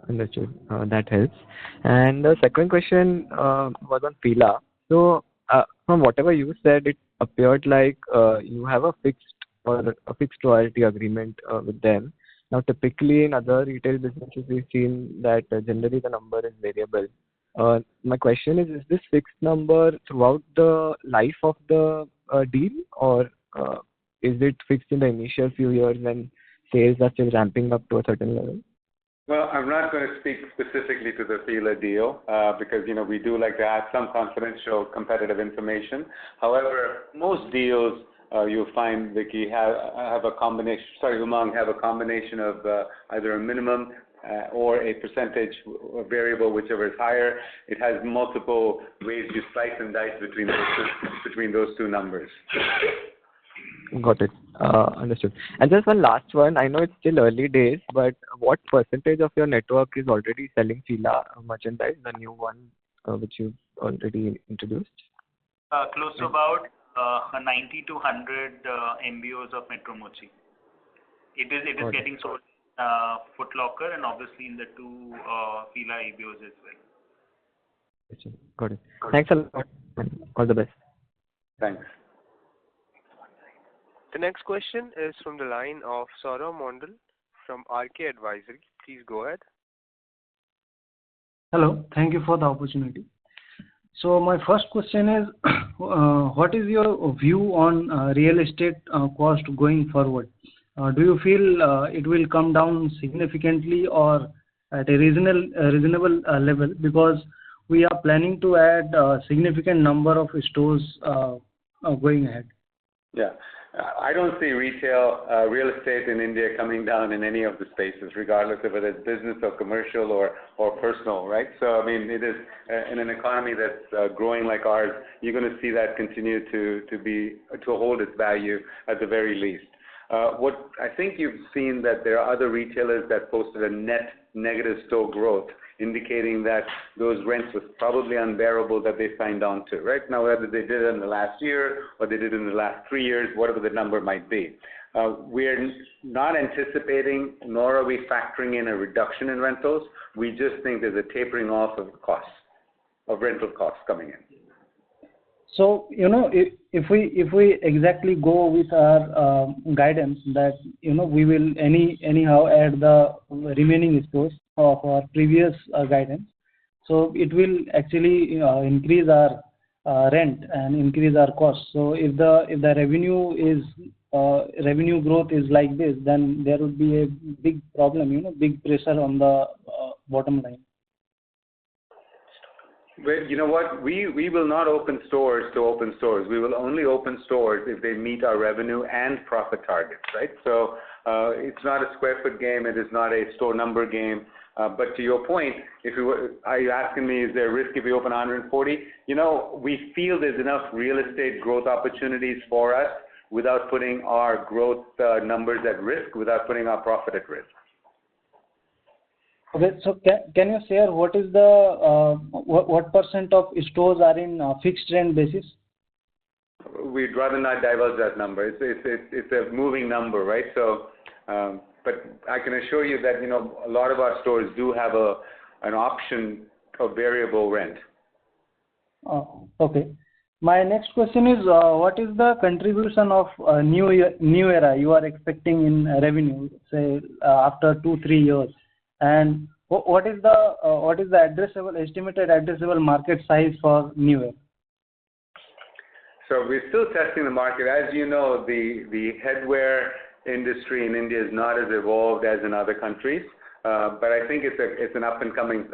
S11: Understood. That helps. And the second question was on Fila. So from whatever you said, it appeared like you have a fixed royalty agreement with them. Now, typically in other retail businesses, we've seen that generally the number is variable. My question is this fixed number throughout the life of the deal, or is it fixed in the initial few years when sales are still ramping up to a certain level?
S3: Well, I'm not going to speak specifically to the Fila deal because, we do like to have some confidential competitive information. However, most deals you'll find, Vicky, have a combination, Umang, have a combination of either a minimum or a percentage variable, whichever is higher. It has multiple ways you slice and dice between those two numbers.
S11: Got it. Understood. And just one last one. I know it's still early days, but what percentage of your network is already selling Fila merchandise, the new one which you've already introduced?
S4: Close to about 90 to 100 MBOs of Metro Mochi. It is getting sold Foot Locker and obviously in the two Fila EBOs as well.
S11: Got it. Thanks a lot. All the best.
S3: Thanks.
S1: The next question is from the line of Saurav Mondal from RK Advisory. Please go ahead.
S12: Hello. Thank you for the opportunity. So my first question is, what is your view on real estate cost going forward? Do you feel it will come down significantly or at a reasonable level? Because we are planning to add a significant number of stores going ahead.
S3: Yeah. I don't see real estate in India coming down in any of the spaces, regardless of whether it's business or commercial or personal, right? So, I mean, it is in an economy that's growing like ours, you're going to see that continue to hold its value at the very least. What I think you've seen that there are other retailers that posted a net negative store growth, indicating that those rents was probably unbearable that they signed on to, right? Now, whether they did it in the last year or they did it in the last 3 years, whatever the number might be. We're not anticipating, nor are we factoring in a reduction in rentals. We just think there's a tapering off of costs, of rental costs coming in.
S12: So, if we exactly go with our guidance that, we will anyhow add the remaining stores of our previous guidance, so it will actually increase our rent and increase our costs. So if the revenue growth is like this, then there would be a big problem, big pressure on the bottom line.
S3: But you know what? We will not open stores to open stores. We will only open stores if they meet our revenue and profit targets, right? So it's not a square foot game. It is not a store number game. But to your point, are you asking me, is there a risk if we open 140? We feel there's enough real estate growth opportunities for us without putting our growth numbers at risk, without putting our profit at risk.
S12: Okay, so can you share what is the what % of stores are in fixed rent basis?
S3: We'd rather not divulge that number. It's a moving number, right? So, but I can assure you that a lot of our stores do have an option of variable rent.
S12: Okay. My next question is, what is the contribution of new era you are expecting in revenue, say after 2-3 years? And what is the estimated addressable market size for New Era?
S3: So we're still testing the market. As you know, the headwear industry in India is not as evolved as in other countries, but I think it's an up and coming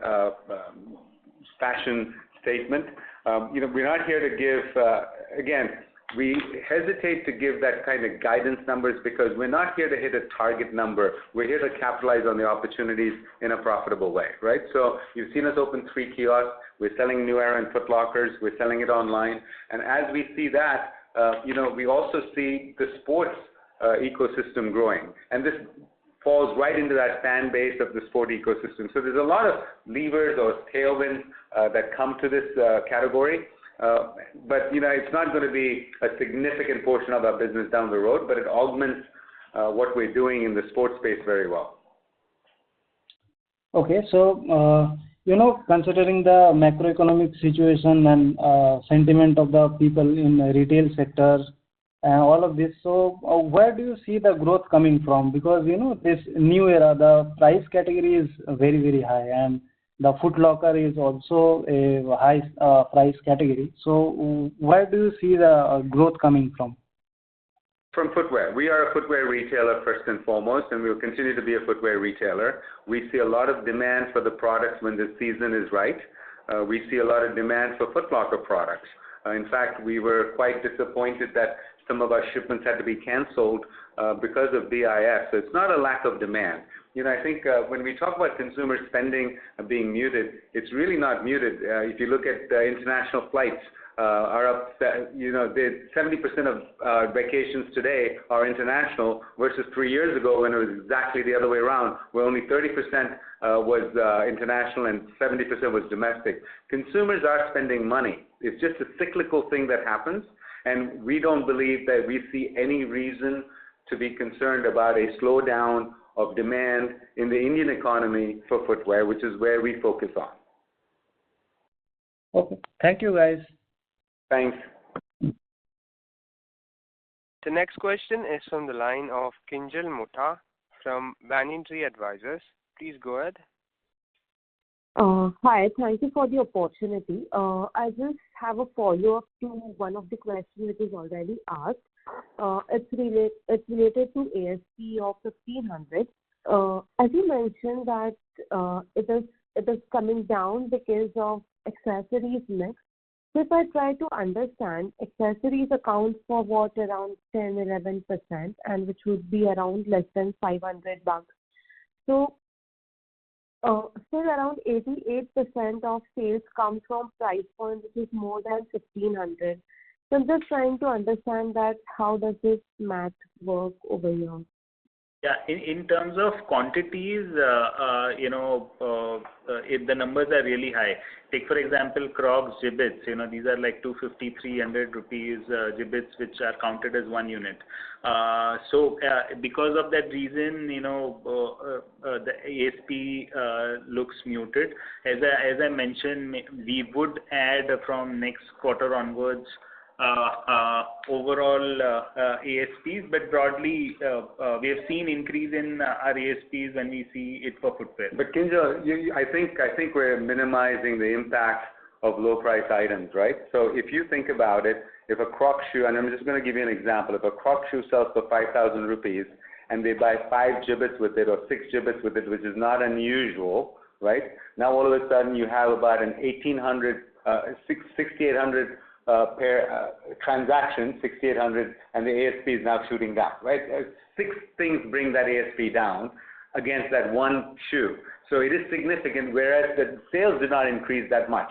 S3: fashion statement. We're not here to give again. We hesitate to give that kind of guidance numbers because we're not here to hit a target number. We're here to capitalize on the opportunities in a profitable way, right? So you've seen us open 3 kiosks. We're selling New Era and Foot Lockers. We're selling it online. And as we see that, we also see the sports ecosystem growing. And this falls right into that fan base of the sport ecosystem. So there's a lot of levers or tailwinds that come to this category. But it's not going to be a significant portion of our business down the road, but it augments what we're doing in the sports space very well.
S12: Okay, so considering the macroeconomic situation and sentiment of the people in the retail sector and all of this, so where do you see the growth coming from? Because this New Era, the price category is very, very high, and the Foot Locker is also a high price category. So where do you see the growth coming from?
S3: From footwear. We are a footwear retailer first and foremost, and we will continue to be a footwear retailer. We see a lot of demand for the products when the season is right. We see a lot of demand for Foot Locker products. In fact, we were quite disappointed that some of our shipments had to be canceled because of BIS. So it's not a lack of demand. I think when we talk about consumer spending being muted, it's really not muted. If you look at international flights, are up, 70% of vacations today are international versus 3 years ago when it was exactly the other way around, where only 30% was international and 70% was domestic. Consumers are spending money. It's just a cyclical thing that happens, and we don't believe that we see any reason to be concerned about a slowdown of demand in the Indian economy for footwear, which is where we focus on.
S12: Okay. Thank you, guys.
S3: Thanks.
S1: The next question is from the line of Kinjal Mutha from Banyan Tree Advisors. Please go ahead.
S13: Hi, thank you for the opportunity. I just have a follow-up to one of the questions which is already asked. It's related to ASP of 1500. As you mentioned that it is coming down because of accessories mix. So if I try to understand, accessories account for what, around 10-11%, and which would be around less than $500. So still around 88% of sales come from price point which is more than 1500. So I'm just trying to understand that how does this math work over here?
S4: Yeah, in terms of quantities, if the numbers are really high. Take for example Crocs gibbets. These are like 250-300 rupees gibbets, which are counted as one unit. Because of that reason, the ASP looks muted. As I mentioned, we would add from next quarter onwards overall ASPs, but broadly we have seen increase in our ASPs when we see it for footwear.
S3: But Kinjal, I think we're minimizing the impact of low price items, right? So if you think about it, if a Croc shoe, and I'm just going to give you an example, if a Croc shoe sells for 5,000 rupees and they buy 5 gibbets with it or 6 gibbets with it, which is not unusual, right? Now all of a sudden you have about an 6,800 pair transaction, 6,800, and the ASP is now shooting down, right? 6 things bring that ASP down against that one shoe. So it is significant, whereas the sales did not increase that much.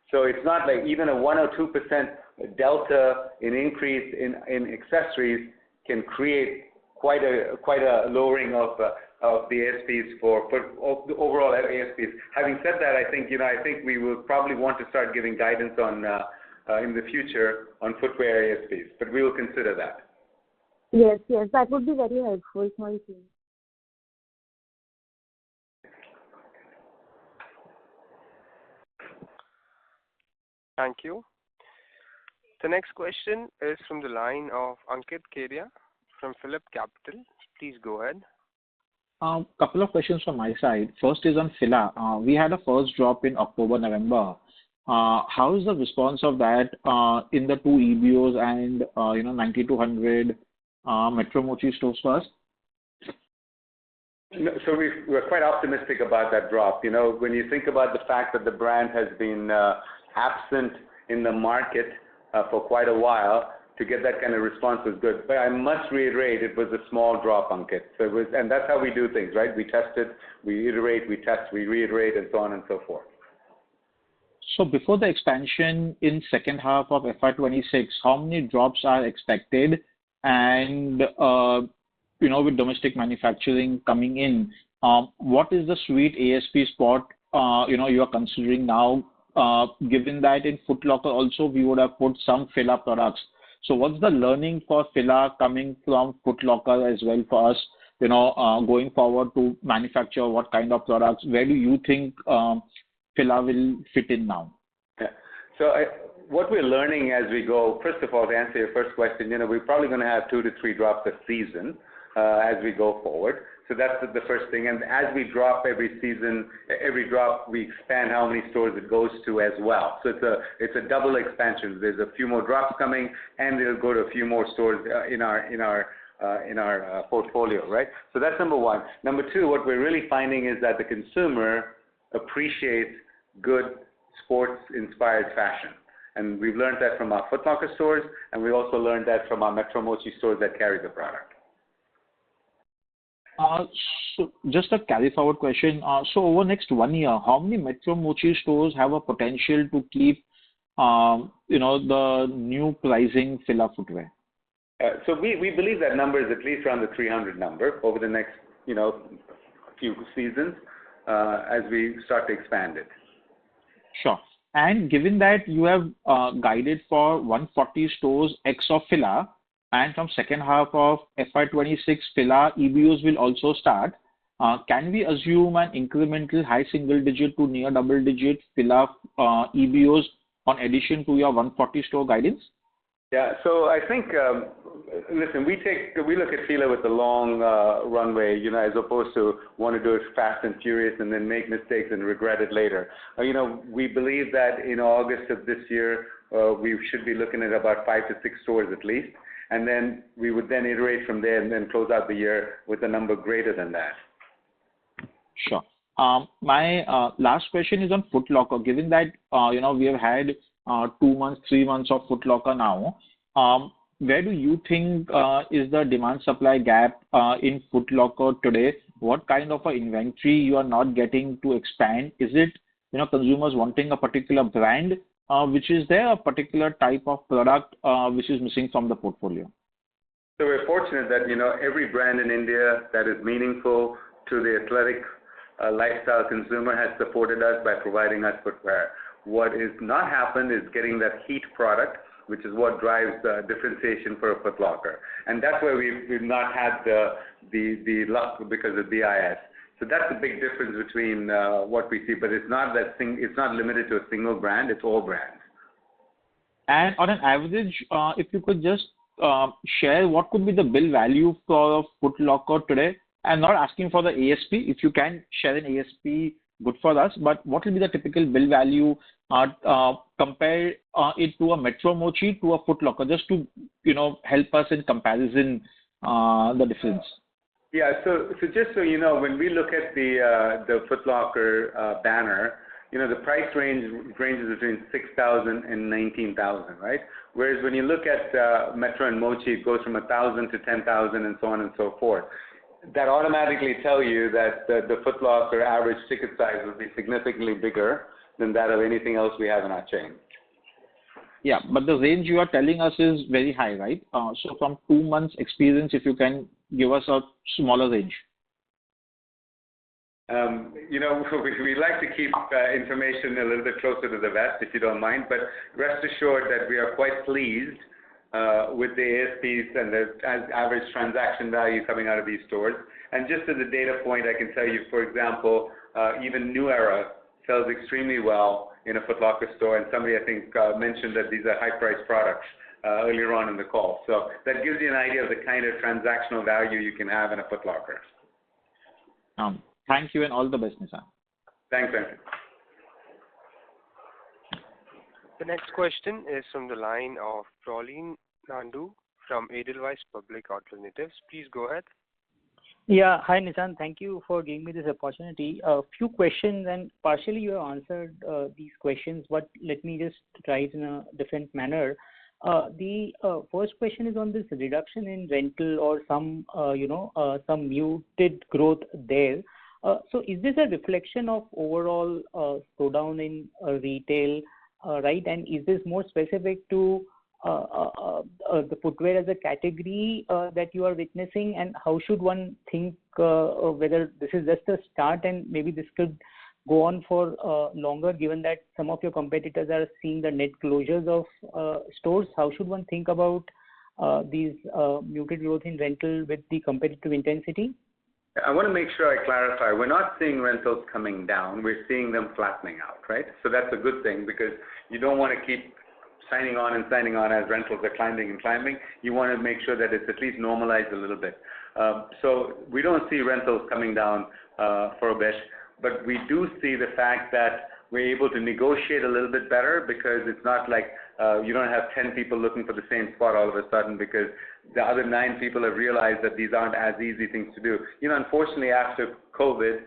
S3: So it's not like even a 1 or 2% delta in increase in accessories can create quite a lowering of the ASPs for the overall ASPs. Having said that, I think we will probably want to start giving guidance on in the future on footwear ASPs, but we will consider that.
S13: Yes, that would be very helpful. Thank you.
S1: Thank you. The next question is from the line of Ankit Kedia from Phillip Capital. Please go ahead.
S14: Couple of questions from my side. First is on Fila. We had a first drop in October, November. How is the response of that in the 2 EBOs and 90-100 Metro Mochi stores first?
S3: So we're quite optimistic about that drop. When you think about the fact that the brand has been absent in the market for quite a while, to get that kind of response was good. But I must reiterate, it was a small drop, Ankit. So and that's how we do things, right? We test it, we iterate, we test, we reiterate, and so on and so forth.
S14: So before the expansion in second half of FY26, how many drops are expected? And with domestic manufacturing coming in, what is the sweet ASP spot you are considering now? Given that in Foot Locker also we would have put some Fila products. So what's the learning for Fila coming from Foot Locker as well for us? Going forward to manufacture what kind of products? Where do you think Fila will fit in now?
S3: Yeah. So what we're learning as we go, first of all, to answer your first question, we're probably going to have 2 to 3 drops a season as we go forward. So that's the first thing. And as we drop every season, every drop, we expand how many stores it goes to as well. So it's a double expansion. There's a few more drops coming, and it'll go to a few more stores in our portfolio, right? So that's number one. Number two, what we're really finding is that the consumer appreciates good sports-inspired fashion. And we've learned that from our Foot Locker stores, and we also learned that from our Metro Mochi stores that carry the product.
S14: So just a carry-forward question. So over next 1 year, how many Metro Mochi stores have a potential to keep, the new pricing Fila footwear?
S3: So we believe that number is at least around the 300 number over the next, few seasons as we start to expand it.
S14: Sure. And given that you have guided for 140 stores ex of Fila, and from second half of FY26, Fila EBOs will also start. Can we assume an incremental high single digit to near double digit Fila EBOs on addition to your 140 store guidance?
S3: Yeah, so I think, listen, we look at Fila with the long runway, as opposed to want to do it fast and furious and then make mistakes and regret it later. We believe that in August of this year, we should be looking at about 5 to 6 stores at least, and then we would then iterate from there and then close out the year with a number greater than that.
S14: Sure. My last question is on Foot Locker. Given that we have had 2 months, 3 months of Foot Locker now, where do you think is the demand supply gap in Foot Locker today? What kind of a inventory you are not getting to expand? Is it consumers wanting a particular brand which is there, a particular type of product which is missing from the portfolio?
S3: So we're fortunate that every brand in India that is meaningful to the athletic lifestyle consumer has supported us by providing us footwear. What is not happened is getting that heat product, which is what drives differentiation for a Foot Locker, and that's where we've not had the luck because of BIS. So that's the big difference between what we see, but it's not it's not limited to a single brand; it's all brands.
S14: And on an average, if you could just share what could be the bill value for a Foot Locker today. I'm not asking for the ASP. If you can share an ASP, good for us. But what will be the typical bill value? Compare it to a Metro Mochi to a Foot Locker, just to help us in comparison the difference.
S3: Yeah. So just so you know, when we look at the Foot Locker banner, the price ranges between 6,000 and 19,000, right? Whereas when you look at Metro and Mochi, it goes from 1,000 to 10,000 and so on and so forth. That automatically tell you that the Foot Locker average ticket size will be significantly bigger than that of anything else we have in our chain.
S14: Yeah, but the range you are telling us is very high, right? So from 2 months experience, if you can give us a smaller range.
S3: We like to keep information a little bit closer to the vest, if you don't mind, but rest assured that we are quite pleased with the ASPs and the average transaction value coming out of these stores. And just as a data point, I can tell you, for example, even New Era sells extremely well in a Foot Locker store, and somebody, I think, mentioned that these are high-priced products earlier on in the call. So that gives you an idea of the kind of transactional value you can have in a Foot Locker.
S14: Thank you and all the best, Nissan.
S3: Thanks, Andrew.
S1: The next question is from the line of Prolin Nandu from Edelweiss Public Alternatives. Please go ahead.
S15: Yeah, hi Nissan. Thank you for giving me this opportunity. A few questions, and partially you have answered these questions, but let me just try it in a different manner. The first question is on this reduction in rental or some muted growth there. So is this a reflection of overall slowdown in retail, right? And is this more specific to the footwear as a category that you are witnessing? And how should one think whether this is just a start and maybe this could go on for longer, given that some of your competitors are seeing the net closures of stores? How should one think about these muted growth in rental with the competitive intensity?
S3: I want to make sure I clarify. We're not seeing rentals coming down. We're seeing them flattening out, right? So that's a good thing, because you don't want to keep signing on as rentals are climbing and climbing. You want to make sure that it's at least normalized a little bit. So we don't see rentals coming down for a bit, but we do see the fact that we're able to negotiate a little bit better, because it's not like you don't have 10 people looking for the same spot all of a sudden, because the other 9 people have realized that these aren't as easy things to do. Unfortunately, after COVID,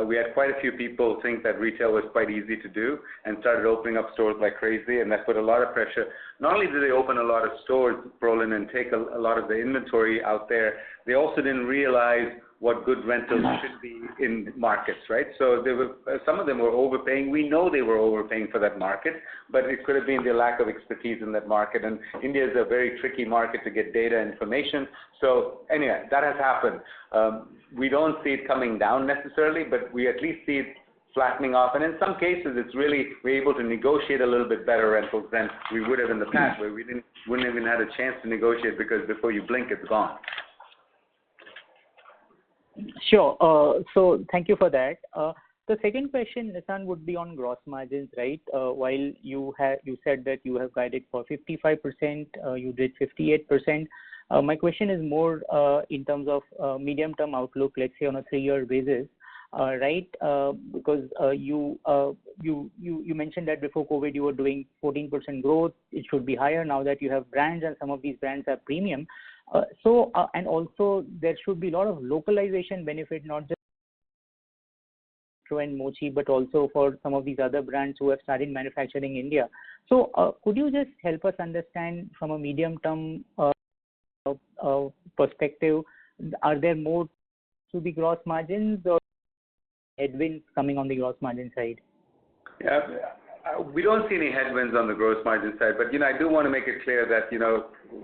S3: we had quite a few people think that retail was quite easy to do and started opening up stores like crazy, and that put a lot of pressure. Not only did they open a lot of stores, Prolin, and take a lot of the inventory out there, they also didn't realize what good rentals should be in markets, right? So some of them were overpaying. We know they were overpaying for that market, but it could have been the lack of expertise in that market. And India is a very tricky market to get data information. So anyway, that has happened. We don't see it coming down necessarily, but we at least see it flattening off. And in some cases, we're able to negotiate a little bit better rentals than we would have in the past, where we wouldn't even had a chance to negotiate, because before you blink, it's gone.
S15: Sure. So thank you for that. The second question, Nissan, would be on gross margins, right? While you said that you have guided for 55%, you did 58%. My question is more in terms of medium-term outlook, let's say on a 3-year basis, right? Because you mentioned that before COVID you were doing 14% growth. It should be higher now that you have brands and some of these brands are premium. And also there should be a lot of localization benefit, not just and Mochi, but also for some of these other brands who have started manufacturing in India. So could you just help us understand from a medium-term perspective, are there more to the gross margins or headwinds coming on the gross margin side?
S3: Yeah, we don't see any headwinds on the gross margin side, but I do want to make it clear that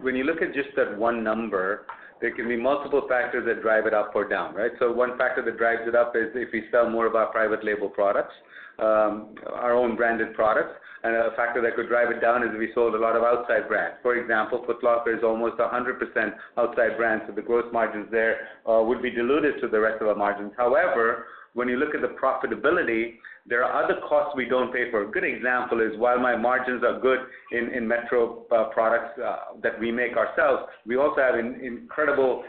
S3: when you look at just that one number, there can be multiple factors that drive it up or down, right? So one factor that drives it up is if we sell more of our private label products, our own branded products, and a factor that could drive it down is if we sold a lot of outside brands. For example, Foot Locker is almost 100% outside brands, so the gross margins there would be diluted to the rest of our margins. However, when you look at the profitability, there are other costs we don't pay for. A good example is while my margins are good in Metro products that we make ourselves, we also have incredible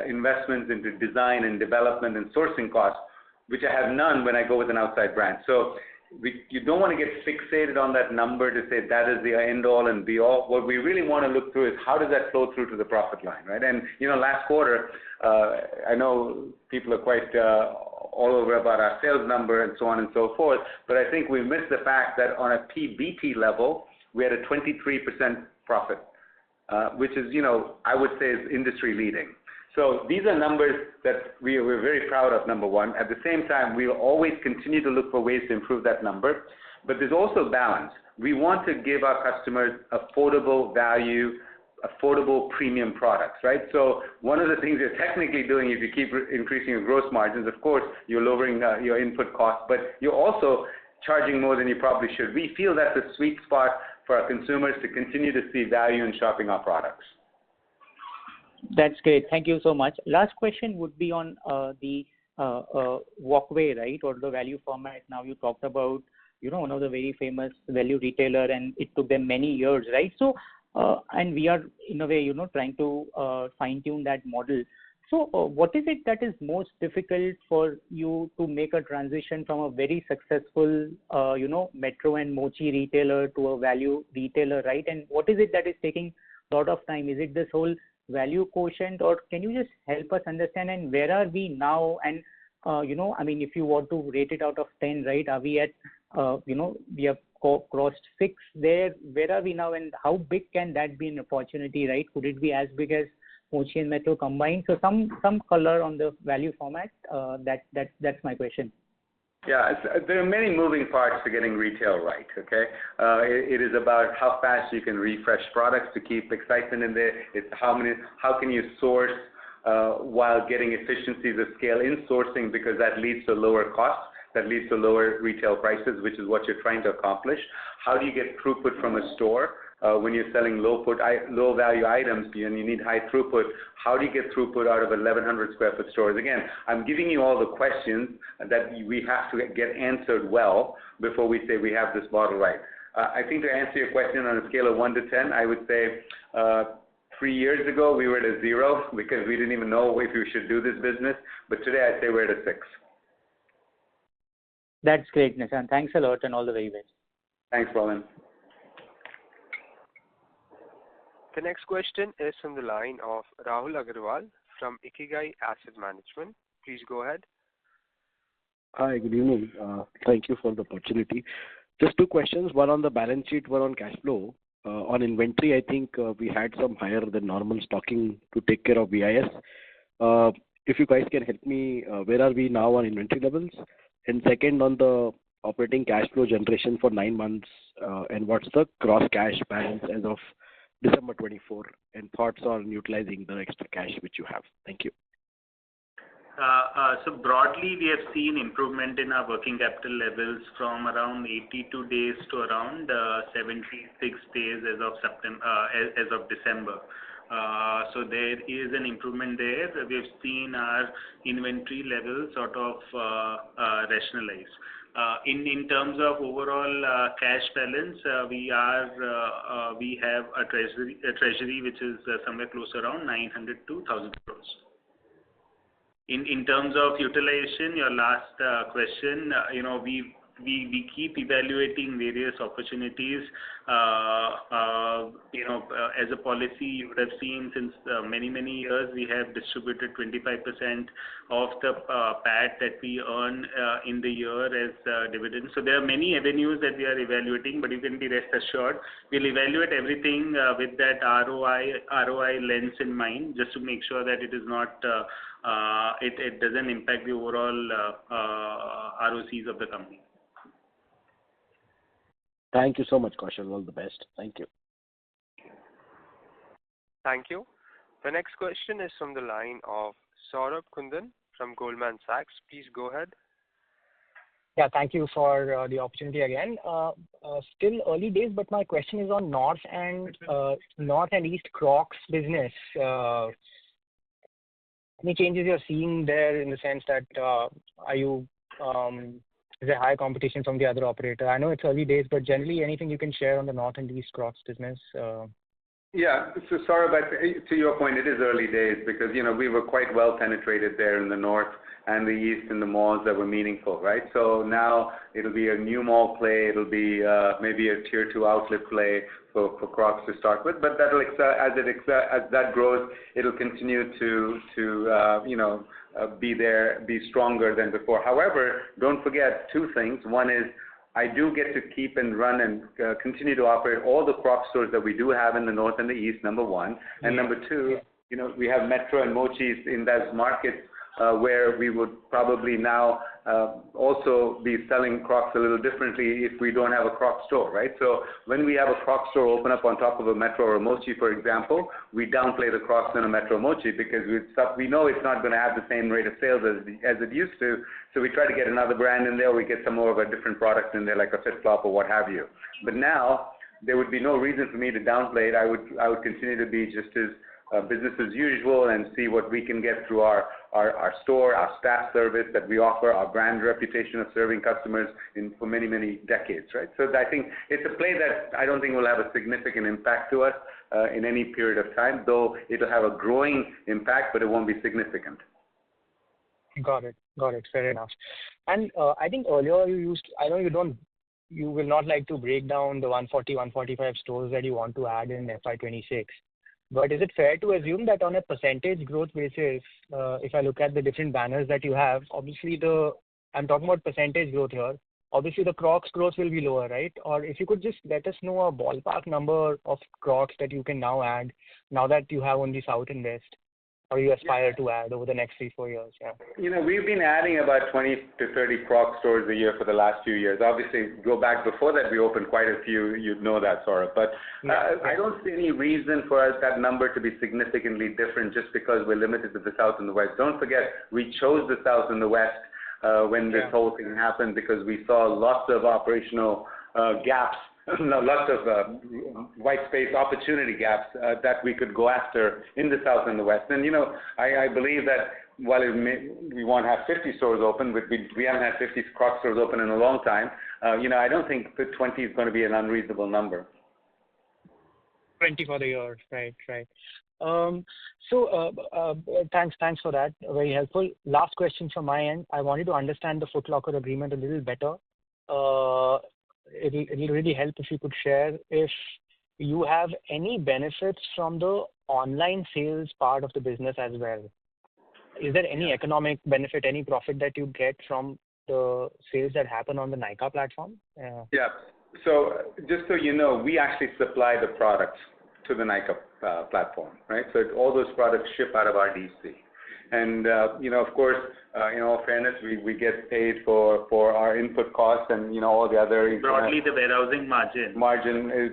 S3: investments into design and development and sourcing costs, which I have none when I go with an outside brand. So you don't want to get fixated on that number to say that is the end all and be all. What we really want to look through is how does that flow through to the profit line, right? And last quarter, I know people are quite all over about our sales number and so on and so forth, but I think we missed the fact that on a PBT level, we had a 23% profit, which is, I would say is industry leading. So these are numbers that we're very proud of, number one. At the same time, we'll always continue to look for ways to improve that number, but there's also balance. We want to give our customers affordable value, affordable premium products, right? So one of the things you're technically doing if you keep increasing your gross margins, of course, you're lowering your input costs, but you're also charging more than you probably should. We feel that's a sweet spot for our consumers to continue to see value in shopping our products.
S15: That's great. Thank you so much. Last question would be on the walkway, right, or the value format. Now you talked about, one of the very famous value retailer, and it took them many years, right? So, and we are in a way, trying to fine-tune that model. So, what is it that is most difficult for you to make a transition from a very successful, Metro and Mochi retailer to a value retailer, right? And what is it that is taking a lot of time? Is it this whole value quotient, or can you just help us understand, and where are we now? And if you want to rate it out of 10, right, are we at we have crossed 6 there? Where are we now, and how big can that be an opportunity, right? Could it be as big as Mochi and Metro combined? So some color on the value format. That's my question.
S3: Yeah, there are many moving parts to getting retail right, okay? It is about how fast you can refresh products to keep excitement in there. It's how can you source while getting efficiencies of scale in sourcing, because that leads to lower costs, that leads to lower retail prices, which is what you're trying to accomplish. How do you get throughput from a store? When you're selling low value items and you need high throughput, how do you get throughput out of 1,100 square foot stores? Again, I'm giving you all the questions that we have to get answered well before we say we have this model right. I think to answer your question on a scale of 1 to 10, I would say 3 years ago we were at a 0 because we didn't even know if we should do this business, but today I'd say we're at a 6.
S15: That's great, Nissan. Thanks a lot and all the very best.
S3: Thanks, Roland.
S1: The next question is from the line of Rahul Agarwal from Ikigai Asset Management. Please go ahead.
S16: Hi, good evening. Thank you for the opportunity. Just 2 questions, one on the balance sheet, one on cash flow. On inventory, I think we had some higher than normal stocking to take care of VIS. If you guys can help me, where are we now on inventory levels? And second, on the operating cash flow generation for 9 months, and what's the gross cash balance as of December 24, and thoughts on utilizing the extra cash which you have. Thank you.
S4: So broadly, we have seen improvement in our working capital levels from around 82 days to around 76 days as of December. So there is an improvement there. We've seen our inventory levels sort of rationalize. In terms of overall cash balance, we have a treasury which is somewhere close around 900 to 1,000 crores. In terms of utilization, your last question, we keep evaluating various opportunities. As a policy, you would have seen since many years, we have distributed 25% of the PAT that we earn in the year as dividends. So there are many avenues that we are evaluating, but you can be rest assured we'll evaluate everything with that ROI lens in mind, just to make sure that it is not it doesn't impact the overall ROCs of the company.
S16: Thank you so much, Kaushal. All the best. Thank you.
S1: Thank you. The next question is from the line of Saurabh Kundan from Goldman Sachs. Please go ahead.
S17: Yeah, thank you for the opportunity again. Still early days, but my question is on North and East Crocs business. Any changes you're seeing there in the sense that is there high competition from the other operator? I know it's early days, but generally anything you can share on the North and East Crocs business?
S3: Yeah. So Saurabh, to your point, it is early days because, we were quite well penetrated there in the North and the East in the malls that were meaningful, right? So now it'll be a new mall play. It'll be maybe a tier 2 outlet play for Crocs to start with. But that'll as that grows, it'll continue to be stronger than before. However, don't forget two things. One is I do get to keep and run and continue to operate all the Crocs stores that we do have in the North and the East, number one. And number two, we have Metro and Mochis in those markets where we would probably now also be selling Crocs a little differently if we don't have a Crocs store, right? So when we have a Crocs store open up on top of a Metro or a Mochi, for example, we downplay the Crocs in a Metro Mochi because we know it's not going to have the same rate of sales as it used to. So we try to get another brand in there. We get some more of a different product in there, like a FitFlop or what have you. But now there would be no reason for me to downplay it. I would continue to be just as business as usual and see what we can get through our store, our staff service that we offer, our brand reputation of serving customers for many decades, right? So I think it's a play that I don't think will have a significant impact to us in any period of time, though it'll have a growing impact, but it won't be significant.
S17: Got it. Fair enough. And I think earlier I know you will not like to break down the 140, 145 stores that you want to add in FY26. But is it fair to assume that on a percentage growth basis, if I look at the different banners that you have, obviously I'm talking about percentage growth here, obviously the Crocs growth will be lower, right? Or if you could just let us know a ballpark number of Crocs that you can now add, now that you have only South and West, or you aspire to add over the next 3-4 years? Yeah.
S3: We've been adding about 20 to 30 Crocs stores a year for the last few years. Obviously, go back before that, we opened quite a few. You'd know that, Saurabh. But I don't see any reason for us that number to be significantly different just because we're limited to the South and the West. Don't forget, we chose the South and the West when this whole thing happened because we saw lots of operational gaps. Lots of white space opportunity gaps that we could go after in the South and the West. And, I believe that while we won't have 50 stores open, we haven't had 50 Crocs stores open in a long time, I don't think the 20 is going to be an unreasonable number.
S17: 20 for the year, right. So thanks for that. Very helpful. Last question from my end. I wanted to understand the Foot Locker agreement a little better. It'll really help if you could share if you have any benefits from the online sales part of the business as well. Is there any economic benefit, any profit that you get from the sales that happen on the Nykaa platform?
S3: Yeah. So just so you know, we actually supply the products to the Nykaa platform, right? So all those products ship out of our DC. And, of course, in all fairness, we get paid for our input costs and, all the other...
S4: Broadly, the warehousing
S3: margin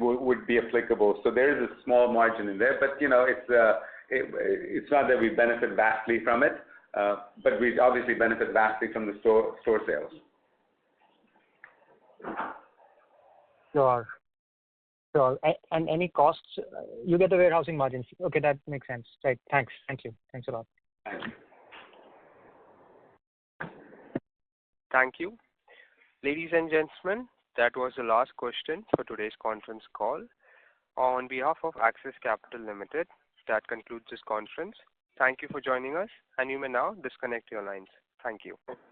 S3: would be applicable. So there is a small margin in there, but, it's not that we benefit vastly from it, but we obviously benefit vastly from the store sales.
S17: Sure. Sure. And any costs, you get the warehousing margins. Okay, that makes sense. Right. Thanks. Thank you. Thanks a lot.
S1: Thank you. Ladies and gentlemen, that was the last question for today's conference call. On behalf of Axis Capital Limited, that concludes this conference. Thank you for joining us, and you may now disconnect your lines. Thank you.